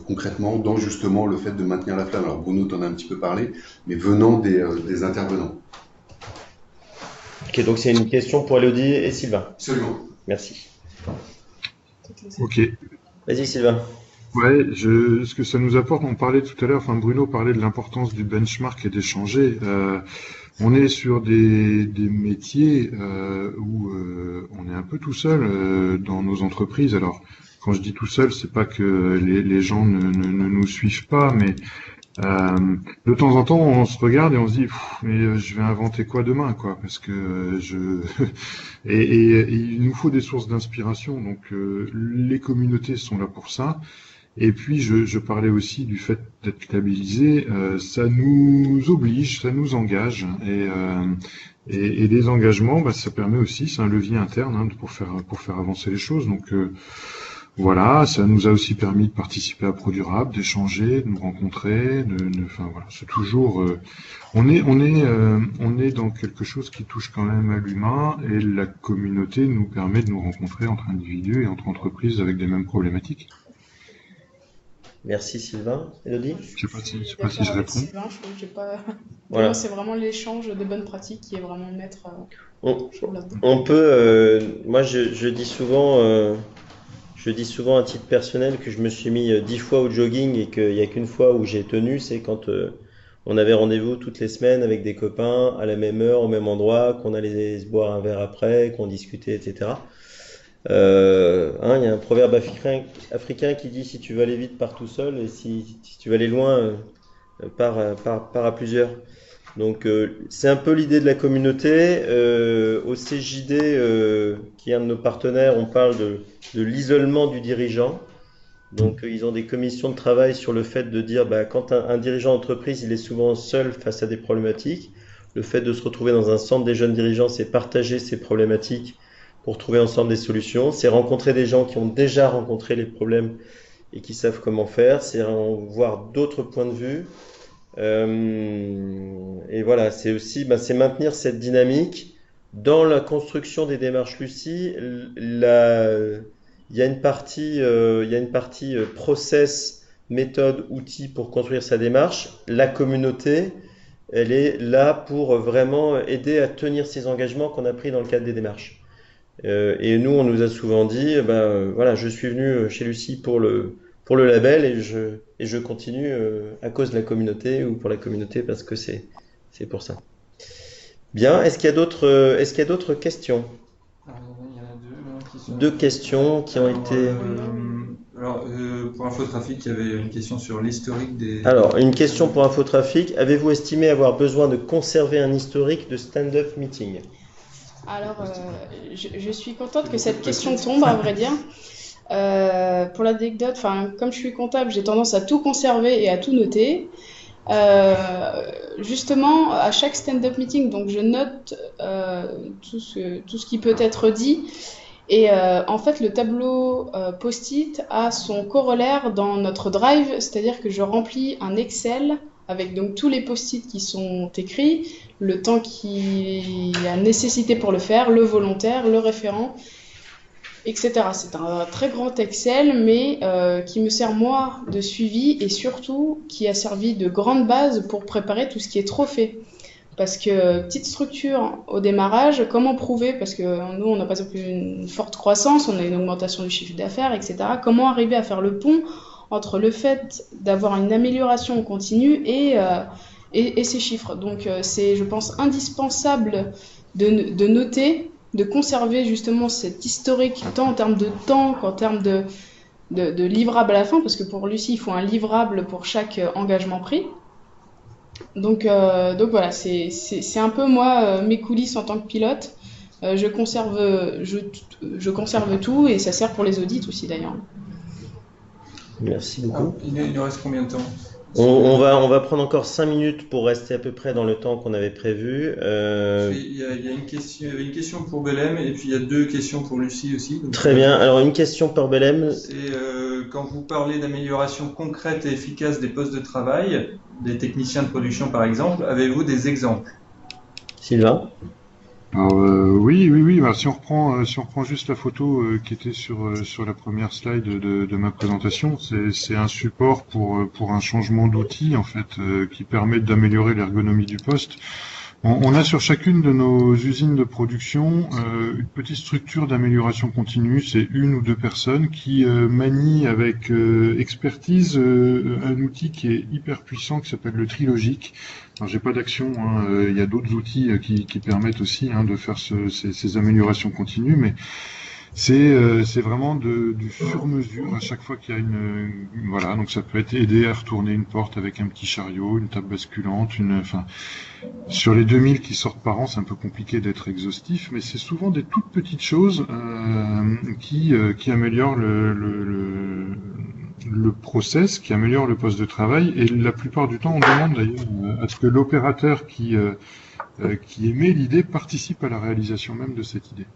concrètement dans justement le fait de maintenir la flamme. Alors Bruno t'en a un petit peu parlé, mais venant des intervenants. Ok, donc c'est une question pour Elodie et Sylvain. Absolument. Merci. Ok. Vas-y Sylvain. Ouais, ce que ça nous apporte, on parlait tout à l'heure, enfin Bruno parlait de l'importance du benchmark et d'échanger. On est sur des métiers où on est un peu tout seul dans nos entreprises. Alors, quand je dis tout seul, c'est pas que les gens ne nous suivent pas, mais de temps en temps, on se regarde et on se dit, mais je vais inventer quoi demain, quoi, parce que et il nous faut des sources d'inspiration. Donc, les communautés sont là pour ça. Et puis, je parlais aussi du fait d'être labellisé, ça nous oblige, ça nous engage, et des engagements, bah, ça permet aussi, c'est un levier interne hein, pour faire avancer les choses. Donc voilà, ça nous a aussi permis de participer à ProDurable, d'échanger, de nous rencontrer, enfin voilà, c'est toujours, on est dans quelque chose qui touche quand même à l'humain, et la communauté nous permet de nous rencontrer entre individus et entre entreprises avec des mêmes problématiques. Merci Sylvain. Elodie? Je sais pas si je réponds. Sylvain, je trouve que j'ai pas... Voilà. Moi, c'est vraiment l'échange de bonnes pratiques qui est vraiment maître là-dedans. On peut, moi je dis souvent à titre personnel que je me suis mis 10 fois au jogging et qu'il n'y a qu'une fois où j'ai tenu, c'est quand on avait rendez-vous toutes les semaines avec des copains à la même heure, au même endroit, qu'on allait se boire un verre après, qu'on discutait, etc. Il y a un proverbe africain qui dit si tu veux aller vite, pars tout seul, et si tu veux aller loin, pars à plusieurs. Donc c'est un peu l'idée de la communauté. Au CJD, qui est un de nos partenaires, on parle de l'isolement du dirigeant. Donc ils ont des commissions de travail sur le fait de dire quand un dirigeant d'entreprise, il est souvent seul face à des problématiques. Le fait de se retrouver dans un centre des jeunes dirigeants, c'est partager ces problématiques pour trouver ensemble des solutions. C'est rencontrer des gens qui ont déjà rencontré les problèmes et qui savent comment faire. C'est voir d'autres points de vue. Et voilà, c'est aussi c'est maintenir cette dynamique dans la construction des démarches Lucie. Il y a une partie process, méthode, outil pour construire sa démarche. La communauté, elle est là pour vraiment aider à tenir ces engagements qu'on a pris dans le cadre des démarches. Et nous, on nous a souvent dit, voilà, je suis venu chez Lucie pour le label et je continue à cause de la communauté ou pour la communauté parce que c'est pour ça. Bien, est-ce qu'il y a d'autres questions? Il y en a deux questions qui ont été... pour Infotrafic, il y avait une question sur l'historique des... Alors, une question pour Infotrafic. Avez-vous estimé avoir besoin de conserver un historique de stand-up meeting? Alors, je suis contente que cette question tombe, à vrai dire. Pour l'anecdote, comme je suis comptable, j'ai tendance à tout conserver et à tout noter. Justement, à chaque stand-up meeting, donc je note tout ce qui peut être dit. Et en fait, le tableau post-it a son corollaire dans notre drive, c'est-à-dire que je remplis un Excel avec donc tous les post-it qui sont écrits, le temps qui a nécessité pour le faire, le volontaire, le référent, etc. C'est un très grand Excel, mais qui me sert moi de suivi et surtout qui a servi de grande base pour préparer tout ce qui est trophée. Parce que petite structure au démarrage, comment prouver, parce que nous on n'a pas une forte croissance, on a une augmentation du chiffre d'affaires, etc. Comment arriver à faire le pont entre le fait d'avoir une amélioration continue et et ces chiffres. Donc c'est, je pense, indispensable de noter, de conserver justement cet historique, tant en termes de temps qu'en termes de livrables à la fin, parce que pour Lucie, il faut un livrable pour chaque engagement pris. Donc voilà, c'est un peu moi mes coulisses en tant que pilote. Je conserve tout et ça sert pour les audits aussi d'ailleurs. Merci Ah, beaucoup. il nous reste combien de temps? On va prendre encore 5 minutes pour rester à peu près dans le temps qu'on avait prévu. Il y a il y avait une question pour Belém et puis il y a 2 questions pour Lucie aussi. Donc, Très bien. Alors, une question pour Belém. c'est quand vous parlez d'amélioration concrète et efficace des postes de travail, des techniciens de production par exemple, avez-vous des exemples? Sylvain? Alors, oui. Alors, si on reprend juste la photo qui était sur la première slide de ma présentation, c'est un support pour un changement d'outil en fait qui permet d'améliorer l'ergonomie du poste. On a sur chacune de nos usines de production une petite structure d'amélioration continue. C'est 1 ou 2 personnes qui manient avec expertise un outil qui est hyper puissant qui s'appelle le Trilogic. Alors j'ai pas d'action, hein, il y a d'autres outils qui permettent aussi de faire ces améliorations continues, mais c'est vraiment du sur-mesure à chaque fois qu'il y a voilà, donc ça peut être aider à retourner une porte avec un petit chariot, une table basculante, enfin sur les 2000 qui sortent par an, c'est un peu compliqué d'être exhaustif, mais c'est souvent des toutes petites choses qui améliorent le process, qui améliore le poste de travail, et la plupart du temps on demande d'ailleurs à ce que l'opérateur qui émet l'idée participe à la réalisation même de cette idée.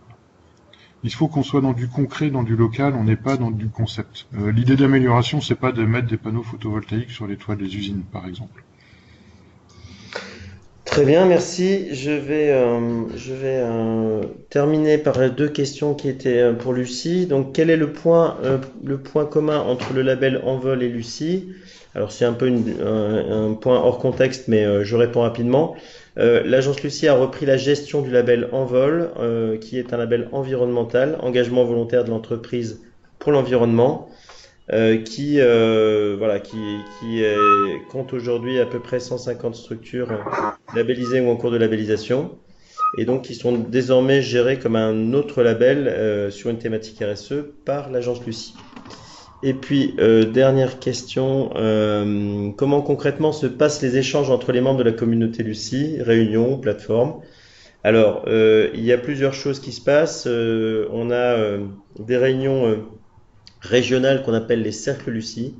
Il faut qu'on soit dans du concret, dans du local, on n'est pas dans du concept. L'idée d'amélioration, c'est pas de mettre des panneaux photovoltaïques sur les toits des usines, par exemple. Très bien, merci. Je vais terminer par les 2 questions qui étaient pour Lucie. Donc, quel est le point commun entre le label Envol et Lucie? Alors, c'est un peu un point hors contexte, mais je réponds rapidement. L'agence Lucie a repris la gestion du label Envol, qui est un label environnemental, engagement volontaire de l'entreprise pour l'environnement, qui compte aujourd'hui à peu près 150 structures labellisées ou en cours de labellisation, et donc qui sont désormais gérées comme un autre label sur une thématique RSE par l'agence Lucie. Et puis, dernière question, comment concrètement se passent les échanges entre les membres de la communauté Lucie, réunions, plateformes? Alors, il y a plusieurs choses qui se passent. On a des réunions régionales qu'on appelle les cercles Lucie.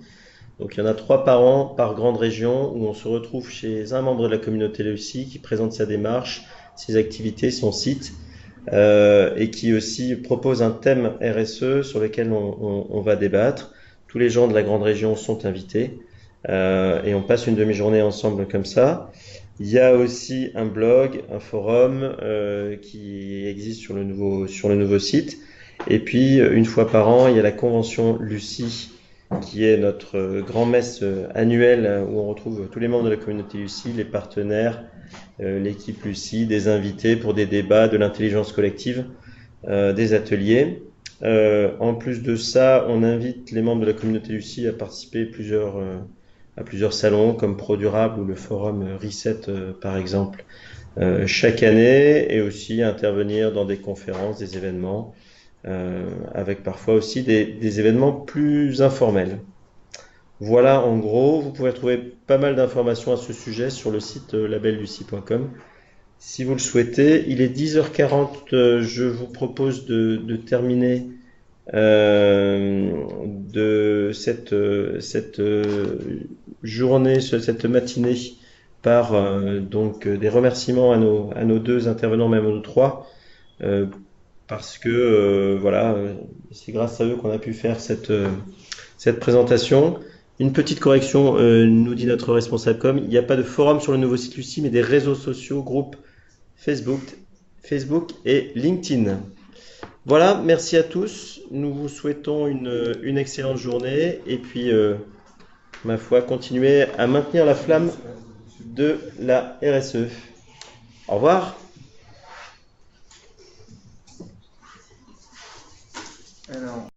Donc, il y en a 3 par an, par grande région, où on se retrouve chez un membre de la communauté Lucie qui présente sa démarche, ses activités, son site, et qui aussi propose un thème RSE sur lequel on va débattre. Tous les gens de la grande région sont invités et on passe une demi-journée ensemble comme ça. Il y a aussi un blog, un forum qui existe sur le nouveau site. Et puis, une fois par an, il y a la convention Lucie, qui est notre grand-messe annuelle où on retrouve tous les membres de la communauté Lucie, les partenaires, l'équipe Lucie, des invités pour des débats, de l'intelligence collective, des ateliers. En plus de ça, on invite les membres de la communauté Lucie à participer à plusieurs salons comme ProDurable ou le forum Reset par exemple chaque année, et aussi à intervenir dans des conférences, des événements, avec parfois aussi des événements plus informels. Voilà en gros, vous pouvez trouver pas mal d'informations à ce sujet sur le site labellucie.com. Si vous le souhaitez, il est 10h40, je vous propose de terminer de cette journée, cette matinée par donc des remerciements à nos 2 intervenants, même à nos 3, parce que voilà, c'est grâce à eux qu'on a pu faire cette présentation. Une petite correction, nous dit notre responsable com, il n'y a pas de forum sur le nouveau site Lucie, mais des réseaux sociaux, groupes Facebook et LinkedIn. Voilà, merci à tous. Nous vous souhaitons une excellente journée et puis, ma foi, continuez à maintenir la flamme de la RSE. Au revoir. Alors...